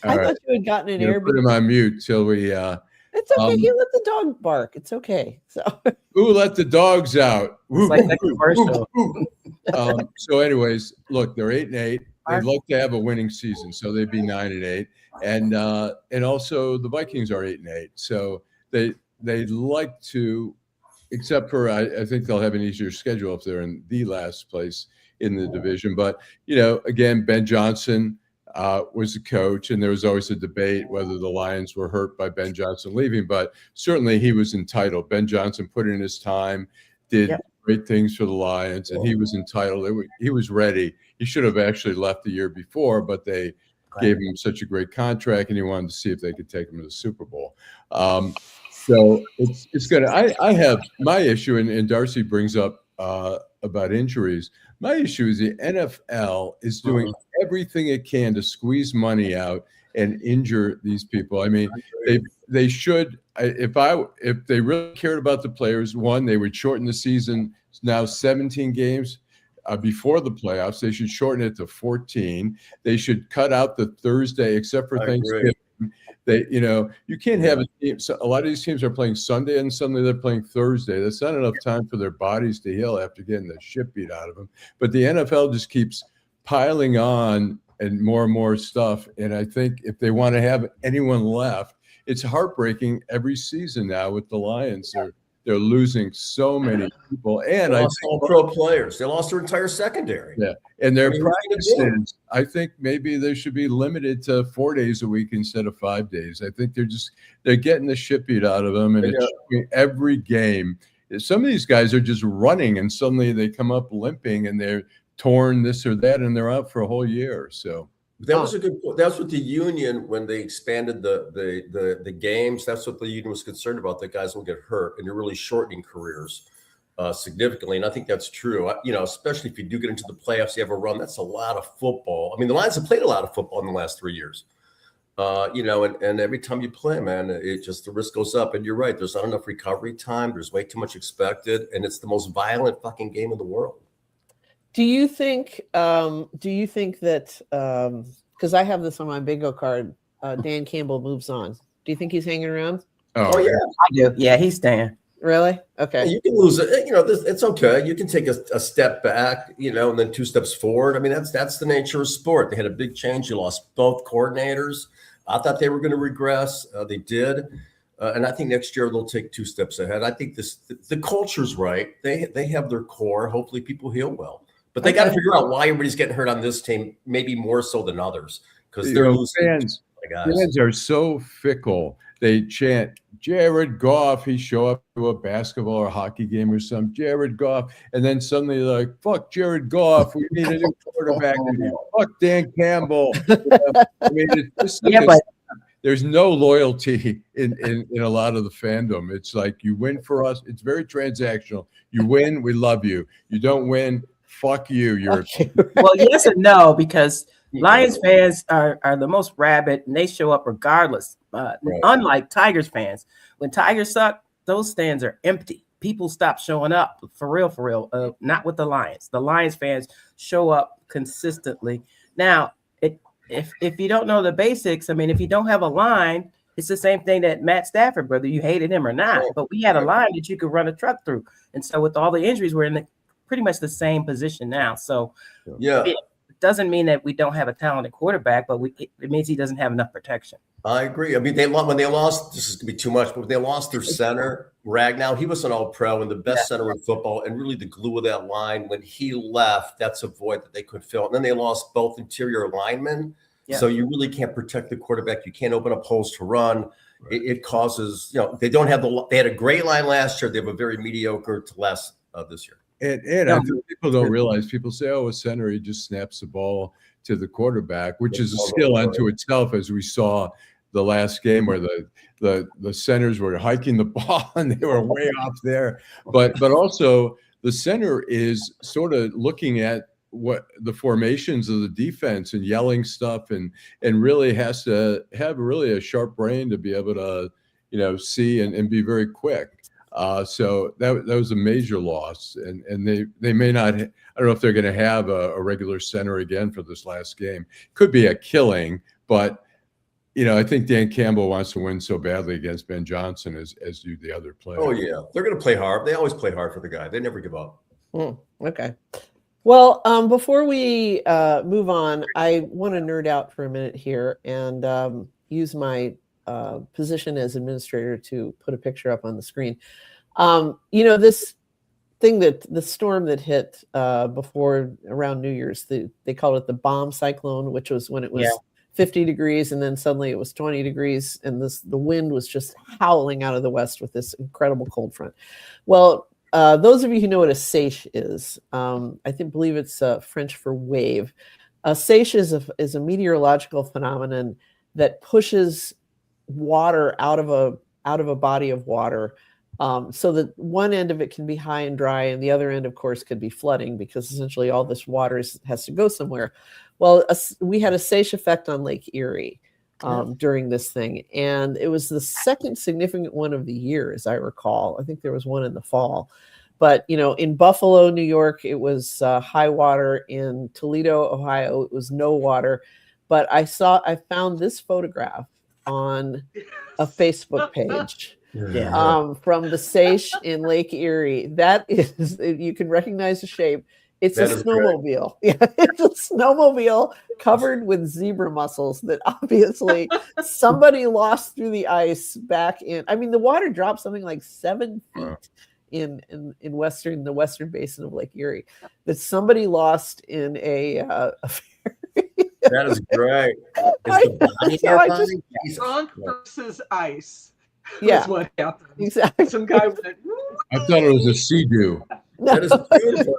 I thought you had gotten an Airbnb. Put him on mute till we. It's okay. You let the dog bark. It's okay. So. Who let the dogs out? It's like that commercial. So, anyways, look, they're 8-8. They'd like to have a winning season, so they'd be 9-8, and also the Vikings are 8-8. So they'd like to, except for I think they'll have an easier schedule if they're in the last place in the division. But again, Ben Johnson was the coach, and there was always a debate whether the Lions were hurt by Ben Johnson leaving, but certainly he was entitled. Ben Johnson put in his time, did great things for the Lions, and he was entitled. He was ready. He should have actually left the year before, but they gave him such a great contract, and he wanted to see if they could take him to the Super Bowl. So it's going to. I have my issue, and Darcy brings up about injuries. My issue is the NFL is doing everything it can to squeeze money out and injure these people. I mean, they should. If they really cared about the players, one, they would shorten the season. It's now 17 games before the playoffs. They should shorten it to 14. They should cut out the Thursday, except for Thanksgiving. You can't have a team. So a lot of these teams are playing Sunday, and suddenly they're playing Thursday. That's not enough time for their bodies to heal after getting the shit beat out of them. But the NFL just keeps piling on and more stuff. And I think if they want to have anyone left, it's heartbreaking every season now with the Lions. They're losing so many people, and they lost all pro players. They lost their entire secondary. Yeah, and their practices. I think maybe they should be limited to 4 days a week instead of 5 days. I think they're getting the shit beat out of them, and it's every game. Some of these guys are just running, and suddenly they come up limping, and they're torn this or that, and they're out for a whole year. So. That was a good point. That's what the union, when they expanded the games, that's what the union was concerned about, that guys will get hurt, and you're really shortening careers significantly. And I think that's true. Especially if you do get into the playoffs, you have a run. That's a lot of football. I mean, the Lions have played a lot of football in the last 3 years. And every time you play, man, the risk goes up. And you're right. There's not enough recovery time. There's way too much expected. And it's the most violent fucking game in the world. Do you think that, because I have this on my bingo card, Dan Campbell moves on. Do you think he's hanging around? Oh yeah. I do. Yeah, he's staying. Really? Okay. You can lose it. It's okay. You can take a step back, and then 2 steps forward. I mean, that's the nature of sport. They had a big change. You lost both coordinators. I thought they were going to regress. They did. And I think next year they'll take 2 steps ahead. I think the culture's right. They have their core. Hopefully people heal well. But they got to figure out why everybody's getting hurt on this team, maybe more so than others, because they're losing. Fans are so fickle. They chant, Jared Goff. He show up to a basketball or hockey game or something, Jared Goff. And then suddenly they're like, fuck Jared Goff. We need a new quarterback. Fuck Dan Campbell. I mean, it's just there's no loyalty in a lot of the fandom. It's like, you win for us. It's very transactional. You win, we love you. You don't win, fuck you. Well, yes and no, because Lions fans are the most rabid, and they show up regardless. Unlike Tigers fans, when Tigers suck, those stands are empty. People stop showing up for real. Not with the Lions. The Lions fans show up consistently. Now, if you don't know the basics, I mean, if you don't have a line, it's the same thing that Matt Stafford, whether you hated him or not. But we had a line that you could run a truck through, and so with all the injuries, we're in pretty much the same position now. So it doesn't mean that we don't have a talented quarterback, but it means he doesn't have enough protection. I agree. I mean, when they lost, this is going to be too much, but when they lost their center, Ragnow, he was an all-pro and the best center in football and really the glue of that line. When he left, that's a void that they could fill. And then they lost both interior linemen. Yeah. So you really can't protect the quarterback. You can't open up holes to run. Right. It causes, they don't have they had a great line last year. They have a very mediocre to less this year. And I think people don't realize, people say, a center, he just snaps the ball to the quarterback, which is a skill unto itself, as we saw the last game where the centers were hiking the ball and they were way off there. But also the center is sort of looking at what the formations of the defense and yelling stuff and really has to have really a sharp brain to be able to, see and be very quick. So that was a major loss, and they may not. I don't know if they're going to have a regular center again for this last game. Could be a killing, but I think Dan Campbell wants to win so badly against Ben Johnson as do the other players. Oh yeah, they're going to play hard. They always play hard for the guy. They never give up. Okay. Well, before we move on, I want to nerd out for a minute here and use my position as administrator to put a picture up on the screen. This thing the storm that hit before around New Year's, they called it the bomb cyclone, which was when it was 50 degrees and then suddenly it was 20 degrees and the wind was just howling out of the west with this incredible cold front. Well, those of you who know what a seiche is, I believe it's French for wave. A seiche is a meteorological phenomenon that pushes water out of a body of water, so that one end of it can be high and dry, and the other end, of course, could be flooding because essentially all this water has to go somewhere. Well, we had a seiche effect on Lake Erie during this thing, and it was the second significant one of the year, as I recall. I think there was one in the fall. But, in Buffalo, New York, it was high water. In Toledo, Ohio, it was no water. But I found this photograph on a Facebook page from the seiche in Lake Erie. That is, you can recognize the shape. It's a snowmobile. Yeah, it's a snowmobile covered with zebra mussels that obviously somebody lost through the ice back in. I mean, the water dropped something like 7 feet in the western basin of Lake Erie that somebody lost in a ferry. That is great. Drunk versus ice. Yeah, that's what happened. Exactly. Some guy went. I thought it was a sea-doo. That is beautiful.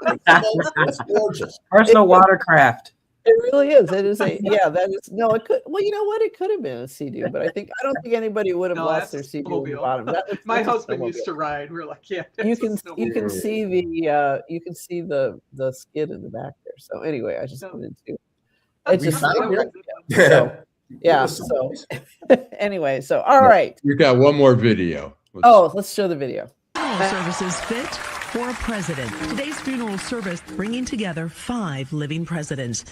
It's gorgeous. Personal watercraft. It really is. It is that is it could. Well, you know what? It could have been a sea-doo, but I don't think anybody would have lost their sea-doo at the bottom. My husband used to ride. We're like, you can see the skid in the back there. So anyway, I just wanted to. It's just So anyway, so all right. You got one more video. Let's show the video. Funeral services fit for a president. Today's funeral service bringing together 5 living presidents: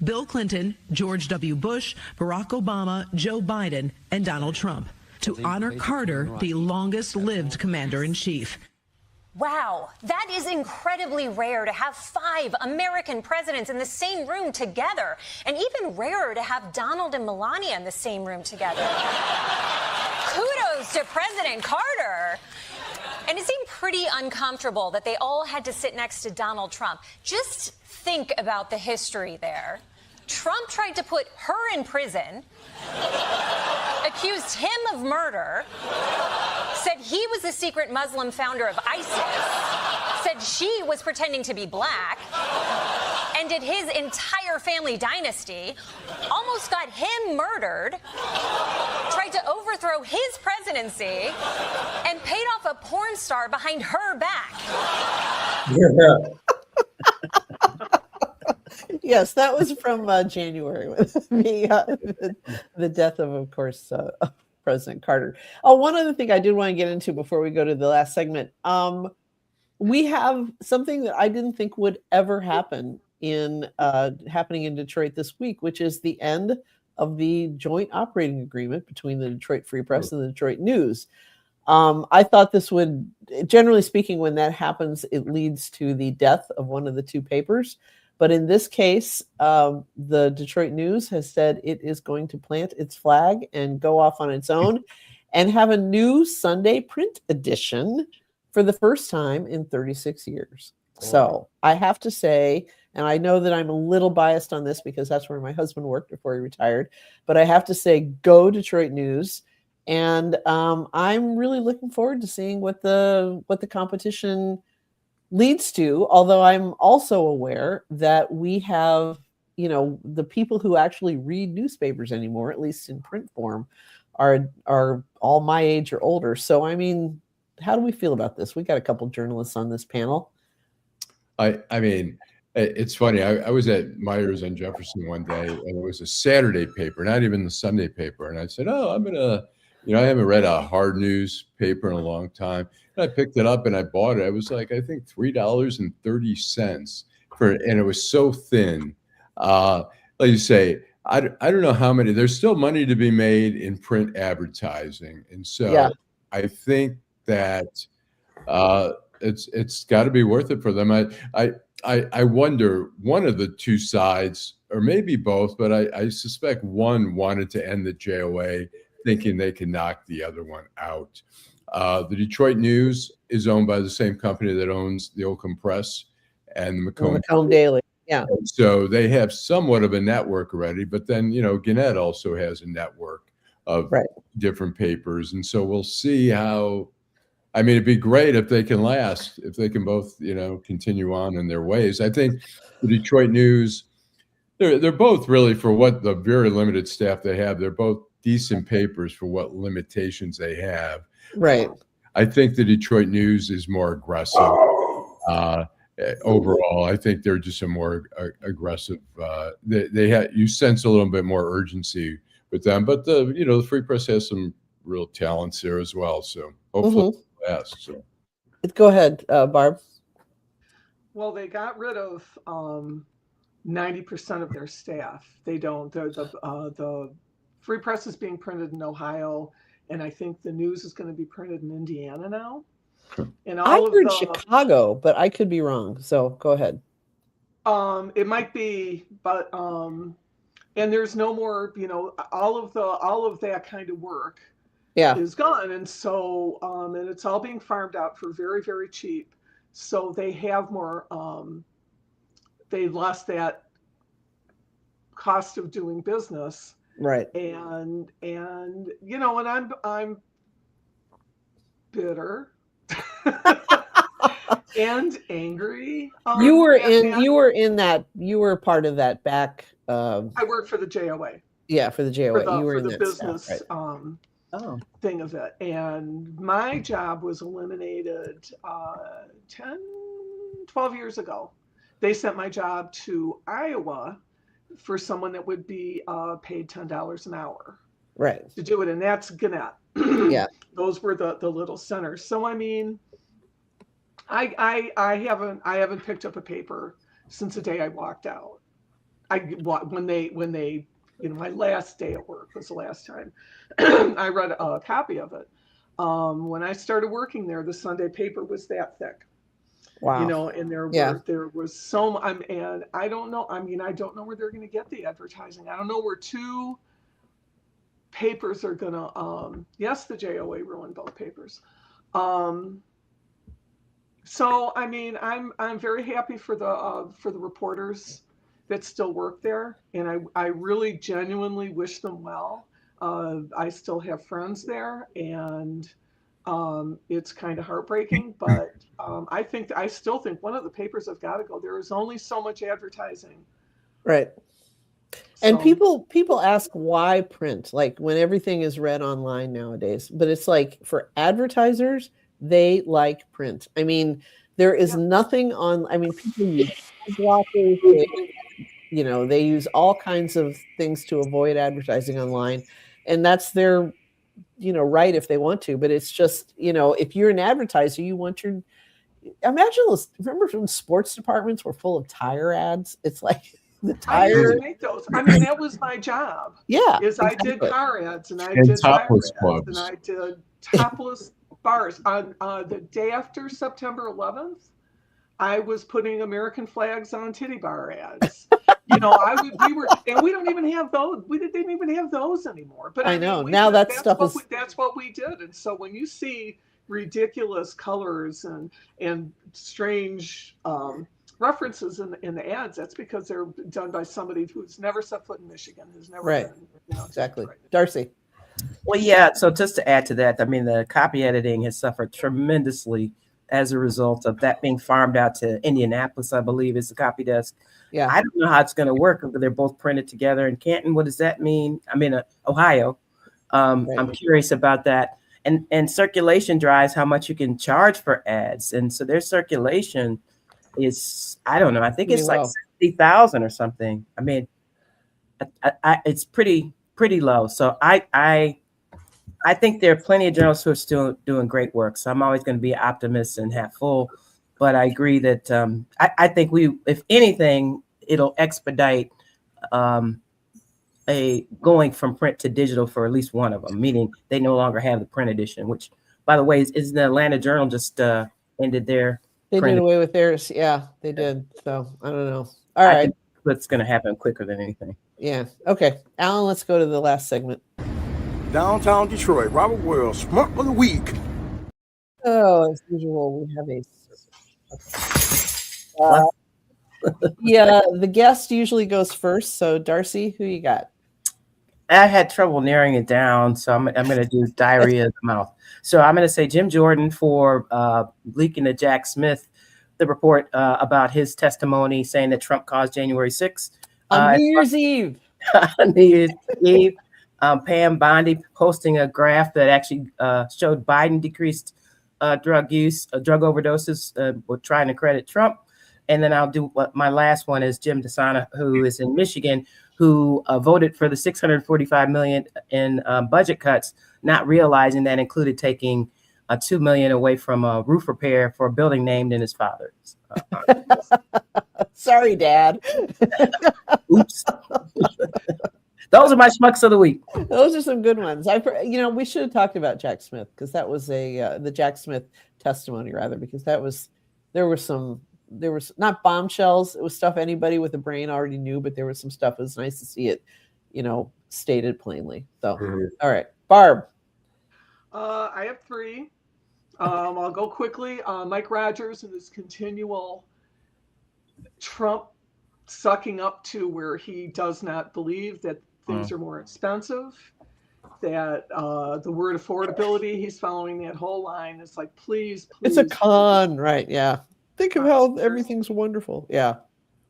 Bill Clinton, George W. Bush, Barack Obama, Joe Biden, and Donald Trump, to honor Carter, the longest-lived commander-in-chief. Wow, that is incredibly rare to have 5 American presidents in the same room together, and even rarer to have Donald and Melania in the same room together. Kudos goes to President Carter. And it seemed pretty uncomfortable that they all had to sit next to Donald Trump. Just think about the history there. Trump tried to put her in prison, accused him of murder, said he was the secret Muslim founder of ISIS, said she was pretending to be black, ended his entire family dynasty, almost got him murdered, tried to overthrow his presidency, and paid off a porn star behind her back. Yes, that was from January with the death of course, President Carter. Oh, one other thing I did want to get into before we go to the last segment. We have something that I didn't think would ever happen happening in Detroit this week, which is the end of the joint operating agreement between the Detroit Free Press and the Detroit News. I thought this would, generally speaking, when that happens, it leads to the death of one of the two papers. But in this case, the Detroit News has said it is going to plant its flag and go off on its own and have a new Sunday print edition for the first time in 36 years. So I have to say, and I know that I'm a little biased on this because that's where my husband worked before he retired, but I have to say, go Detroit News. And I'm really looking forward to seeing what the competition leads to, although I'm also aware that we have, the people who actually read newspapers anymore, at least in print form, are all my age or older. So, I mean, how do we feel about this? We got a couple journalists on this panel. I mean, it's funny. I was at Myers on Jefferson one day, and it was a Saturday paper, not even the Sunday paper. And I said, "Oh, I'm gonna, I haven't read a hard news paper in a long time." And I picked it up and I bought it. It was like, I think $3.30 and it was so thin. Like you say, I don't know how many. There's still money to be made in print advertising, and so I think that it's got to be worth it for them. I wonder, one of the two sides, or maybe both, but I suspect one wanted to end the JOA, thinking they can knock the other one out. The Detroit News is owned by the same company that owns the Oakham Press and the Macomb Daily. Yeah. And so they have somewhat of a network already, but then, Gannett also has a network of different papers. And so we'll see how, it'd be great if they can last, if they can both, continue on in their ways. I think the Detroit News, they're both really, for what the very limited staff they have, they're both decent papers for what limitations they have. Right. I think the Detroit News is more aggressive. Overall, I think they're just a more aggressive. You sense a little bit more urgency with them, but the Free Press has some real talents there as well. So hopefully, so. Go ahead, Barb. Well, they got rid of 90% of their staff. They don't. The Free Press is being printed in Ohio, and I think the News is going to be printed in Indiana now. And I heard Chicago, but I could be wrong. So go ahead. It might be, but and there's no more. All of that kind of work, is gone, and so and it's all being farmed out for very, very cheap. So they have more. They lost that cost of doing business. Right. And and I'm bitter and angry. You were part of that back. I worked for the JOA. Yeah, for the JOA. You were in the that business staff, thing of it. And my job was eliminated 12 years ago. They sent my job to Iowa for someone that would be paid $10 an hour, to do it, and that's Gannett. Those were the little centers. So I haven't picked up a paper since the day I walked out. When they my last day at work was the last time I read a copy of it. When I started working there, the Sunday paper was that thick. Wow. And there was and I don't know. I don't know where they're going to get the advertising. I don't know where two papers are gonna, yes, the JOA ruined both papers. So I mean, I'm very happy for the reporters that still work there, and I really genuinely wish them well. I still have friends there, and it's kind of heartbreaking, but I still think one of the papers have got to go. There is only so much advertising. Right. And people ask why print, like when everything is read online nowadays, but it's like for advertisers, they like print. I mean, there is nothing on, I mean, people use blockers, they use all kinds of things to avoid advertising online, and that's their, right if they want to, but it's just, if you're an advertiser, you want your, imagine those, remember when sports departments were full of tire ads? It's like, the tires. I used to make those. I mean, that was my job. Yeah. I did car ads, and I did topless clubs, and I did topless bars. On the day after September 11th, I was putting American flags on titty bar ads. We don't even have those. We didn't even have those anymore. But I know now that's what we did. And so when you see ridiculous colors and strange references in the ads, that's because they're done by somebody who's never set foot in Michigan, who's never been, exactly. Darcy. Well, yeah. So just to add to that, I mean, the copy editing has suffered tremendously as a result of that being farmed out to Indianapolis, I believe, is the copy desk. Yeah. I don't know how it's going to work, but they're both printed together in Canton. What does that mean? I'm in Ohio. I'm curious about that. And circulation drives how much you can charge for ads. And so their circulation is, I don't know, I think it's like 60,000 or something. I mean, it's pretty low. So I think there are plenty of journalists who are still doing great work. So I'm always going to be an optimist and half full. But I agree that I think if anything, it'll expedite a going from print to digital for at least one of them, meaning they no longer have the print edition, which, by the way, is the Atlanta Journal just ended their. They did away with theirs. Yeah, they did. So I don't know. All right. I think that's going to happen quicker than anything. Yeah. Okay. Allan, let's go to the last segment. Downtown Detroit, Robert Wells, Schmuck of the Week. Oh, as usual, we have the guest usually goes first. So Darcy, who you got? I had trouble narrowing it down, so I'm going to do diarrhea of the mouth. So I'm going to say Jim Jordan for leaking to Jack Smith the report about his testimony saying that Trump caused January 6th. On New Year's Eve. New Year's Eve. Pam Bondi posting a graph that actually showed Biden decreased drug use, drug overdoses. We're trying to credit Trump. And then I'll do my last one is Jim DeSana, who is in Michigan, who voted for the $645 million in budget cuts, not realizing that included taking $2 million away from a roof repair for a building named in his father's. Sorry, Dad. Oops. Those are my schmucks of the week. Those are some good ones. We should have talked about Jack Smith because that was the Jack Smith testimony, rather, because there was not bombshells. It was stuff anybody with a brain already knew, but there was some stuff. It was nice to see it, stated plainly. So, All right, Barb. I have three. I'll go quickly. Mike Rogers and his continual Trump sucking up to where he does not believe that things are more expensive, that the word affordability, he's following that whole line. It's like, please. It's a con, right? Yeah. Think of how everything's wonderful. Yeah.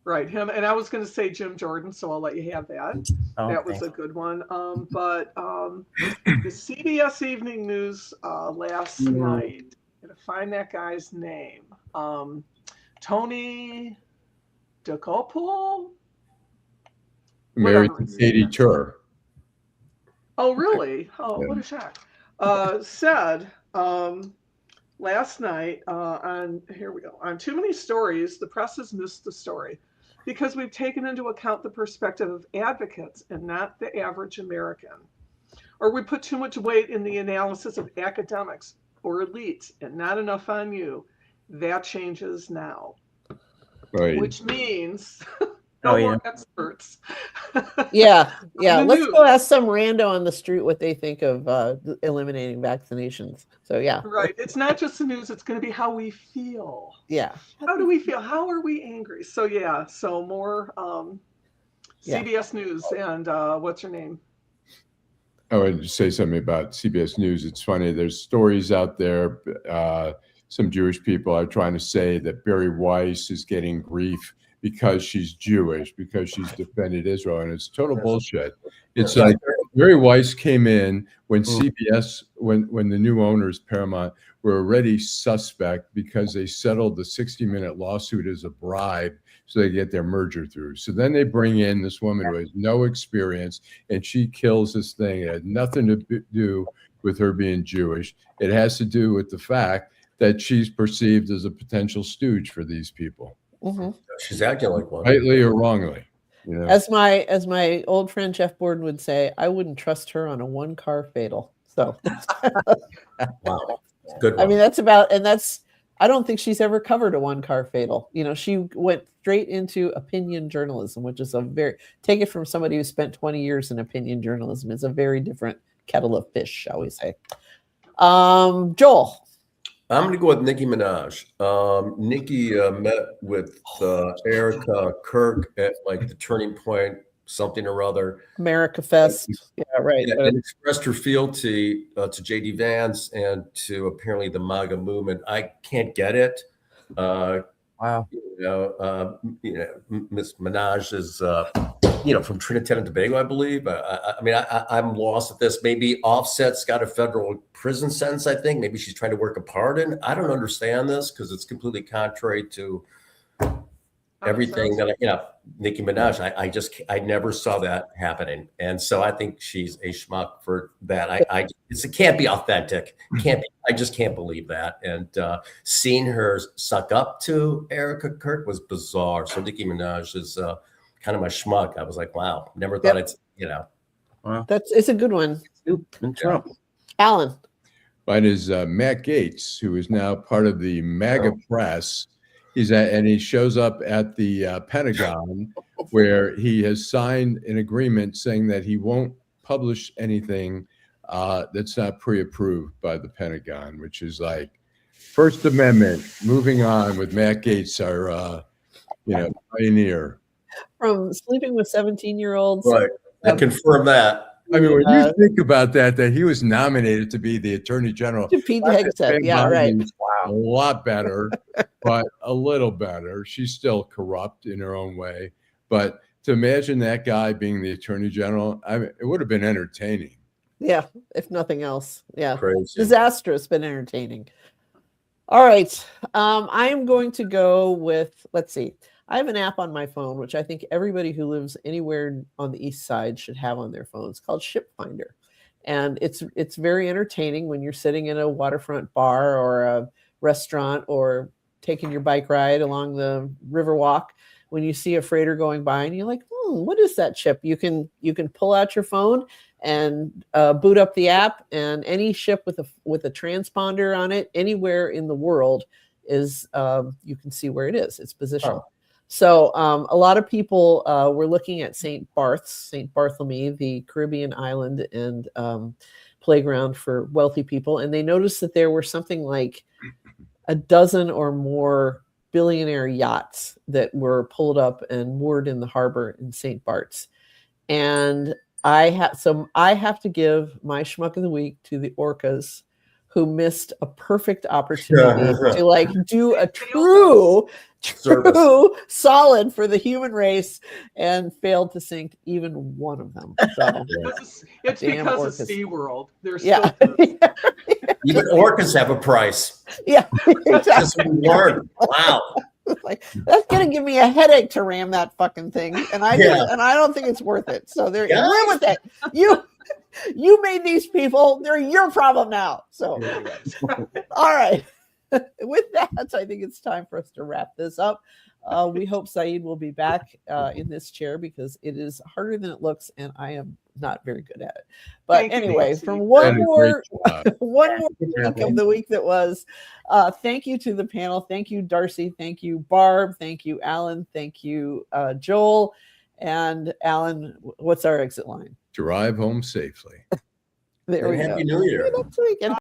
Right. Him. And I was going to say Jim Jordan, so I'll let you have that. That was a good one. But the CBS Evening News last night, I'm going to find that guy's name. Tony DeCopol? Married to Katie Tur. Oh, really? Oh, what a shock. Said last night on Too Many Stories, the press has missed the story because we've taken into account the perspective of advocates and not the average American. Or we put too much weight in the analysis of academics or elites and not enough on you. That changes now. Right. Which means No more experts. Yeah. The Let's news. go ask some rando on the street what they think of eliminating vaccinations. So yeah. Right. It's not just the news. It's going to be how we feel. Yeah. How do we feel? How are we angry? So yeah. So more CBS News and what's her name? Oh, and just say something about CBS News. It's funny. There's stories out there. Some Jewish people are trying to say that Barry Weiss is getting grief because she's Jewish, because she's defended Israel, and it's total bullshit. It's like Barry Weiss came in when CBS, when the new owners, Paramount, were already suspect because they settled the 60-minute lawsuit as a bribe so they get their merger through. So then they bring in this woman who has no experience, and she kills this thing. It had nothing to do with her being Jewish. It has to do with the fact that she's perceived as a potential stooge for these people. Mm-hmm. She's acting like one. Rightly or wrongly. You know? As my old friend Jeff Borden would say, I wouldn't trust her on a one-car fatal. So Wow. Good one. I mean, I don't think she's ever covered a one-car fatal. You know, she went straight into opinion journalism, which is take it from somebody who spent 20 years in opinion journalism. It's a very different kettle of fish, shall we say. Joel. I'm going to go with Nicki Minaj. Nicki met with Erica Kirk at like the Turning Point, something or other. America Fest. Yeah, right. And expressed her fealty to J.D. Vance and to apparently the MAGA movement. I can't get it. Wow. Miss Minaj is, from Trinidad and Tobago, I believe. I'm lost at this. Maybe Offset's got a federal prison sentence, I think. Maybe she's trying to work a pardon. I don't understand this because it's completely contrary to everything that, Nicki Minaj, I never saw that happening. And so I think she's a schmuck for that. It can't be authentic. Can't be. I just can't believe that. And seeing her suck up to Erica Kirk was bizarre. So Nicki Minaj is kind of my schmuck. I was like, wow, never thought it's, Wow. It's a good one. And Trump. Allan. Mine is Matt Gaetz, who is now part of the MAGA press. And he shows up at the Pentagon, where he has signed an agreement saying that he won't publish anything that's not pre-approved by the Pentagon, which is like First Amendment. Moving on with Matt Gaetz, our pioneer. From sleeping with 17-year-olds. Right. I confirm that. I mean, when you think about that he was nominated to be the Attorney General. To Pete Hegseth, yeah, right. A lot better, but a little better. She's still corrupt in her own way. But to imagine that guy being the Attorney General, it would have been entertaining. Yeah, if nothing else. Yeah. Crazy. Disastrous, but entertaining. All right. I am going to go with, let's see. I have an app on my phone, which I think everybody who lives anywhere on the east side should have on their phone. It's called Ship Finder. And it's very entertaining when you're sitting in a waterfront bar or a restaurant or taking your bike ride along the Riverwalk. When you see a freighter going by and you're like, what is that ship? You can pull out your phone and boot up the app, and any ship with a transponder on it anywhere in the world is you can see where it is. It's positioned. Oh. So a lot of people were looking at St. Bartholomew, the Caribbean island and playground for wealthy people. And they noticed that there were something like a dozen or more billionaire yachts that were pulled up and moored in the harbor in St. Bart's. And I have to give my schmuck of the week to the orcas who missed a perfect opportunity to do a true solid for the human race and failed to sink even one of them. So it's because of SeaWorld. They're still even orcas have a price. Yeah, exactly. Wow. Like, that's gonna give me a headache to ram that fucking thing, and I don't think it's worth it. So there, live with it. You made these people. They're your problem now. So, all right. With that, I think it's time for us to wrap this up. We hope Saeed will be back in this chair because it is harder than it looks, and I am not very good at it. But Thank you, anyway, Nancy. from one Did a more great job. one more week of the week that was, thank you to the panel. Thank you, Darcy. Thank you, Barb. Thank you, Allan. Thank you, Joel. And Allan, what's our exit line? Drive home safely. There we go. Happy New Year. See you next week. And